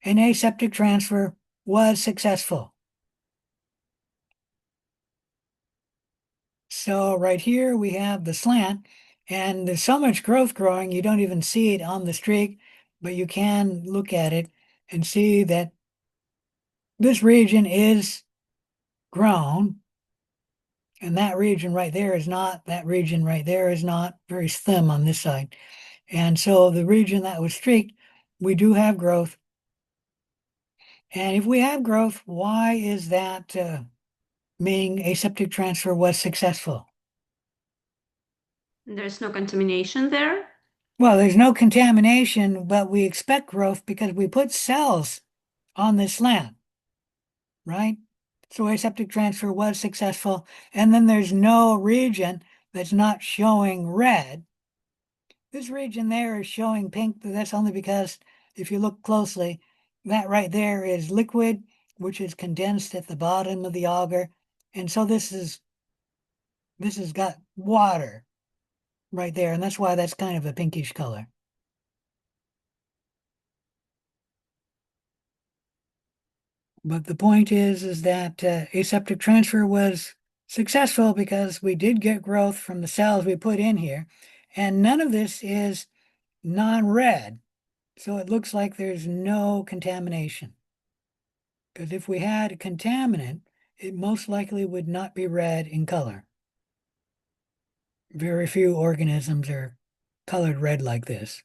and aseptic transfer was successful. So right here we have the slant, And there's so much growth growing, you don't even see it on the streak, but you can look at it and see that this region is grown. And that region right there is not, that region right there is not, very slim on this side. And so the region that was streaked, we do have growth. And if we have growth, why is that meaning aseptic transfer was successful? There's no contamination there? Well, there's no contamination, but we expect growth because we put cells on this land, right? So aseptic transfer was successful. And then there's no region that's not showing red. This region there is showing pink, but that's only because if you look closely, that right there is liquid, which is condensed at the bottom of the auger. And so this has got water right there, and that's why that's kind of a pinkish color. But the point is that aseptic transfer was successful because we did get growth from the cells we put in here, and none of this is non-red. So it looks like there's no contamination. Because if we had a contaminant, it most likely would not be red in color. Very few organisms are colored red like this.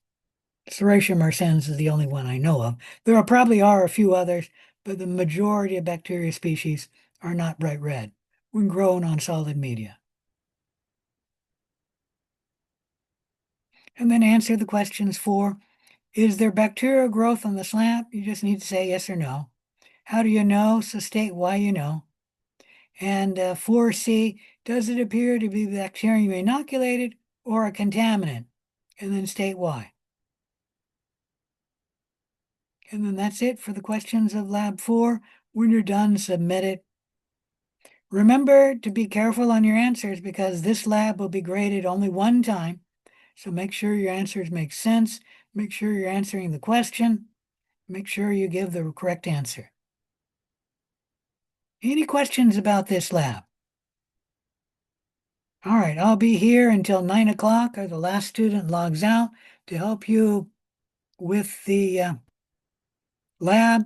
Serratia marcescens is the only one I know of. There probably are a few others, but the majority of bacteria species are not bright red when grown on solid media. And then answer the questions for, is there bacterial growth on the slab? You just need to say yes or no. How do you know? So state why you know. And 4C, does it appear to be bacterium inoculated or a contaminant? And then state why. And then that's it for the questions of Lab 4. When you're done, submit it. Remember to be careful on your answers because this lab will be graded only one time. So make sure your answers make sense. Make sure you're answering the question. Make sure you give the correct answer. Any questions about this lab? All right, I'll be here until 9 o'clock or the last student logs out to help you with the lab.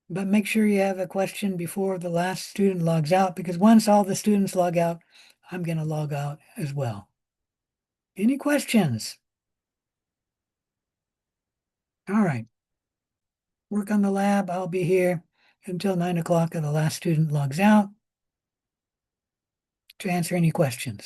But make sure you have a question before the last student logs out, because once all the students log out, I'm going to log out as well. Any questions? All right. Work on the lab. I'll be here until 9 o'clock or the last student logs out to answer any questions.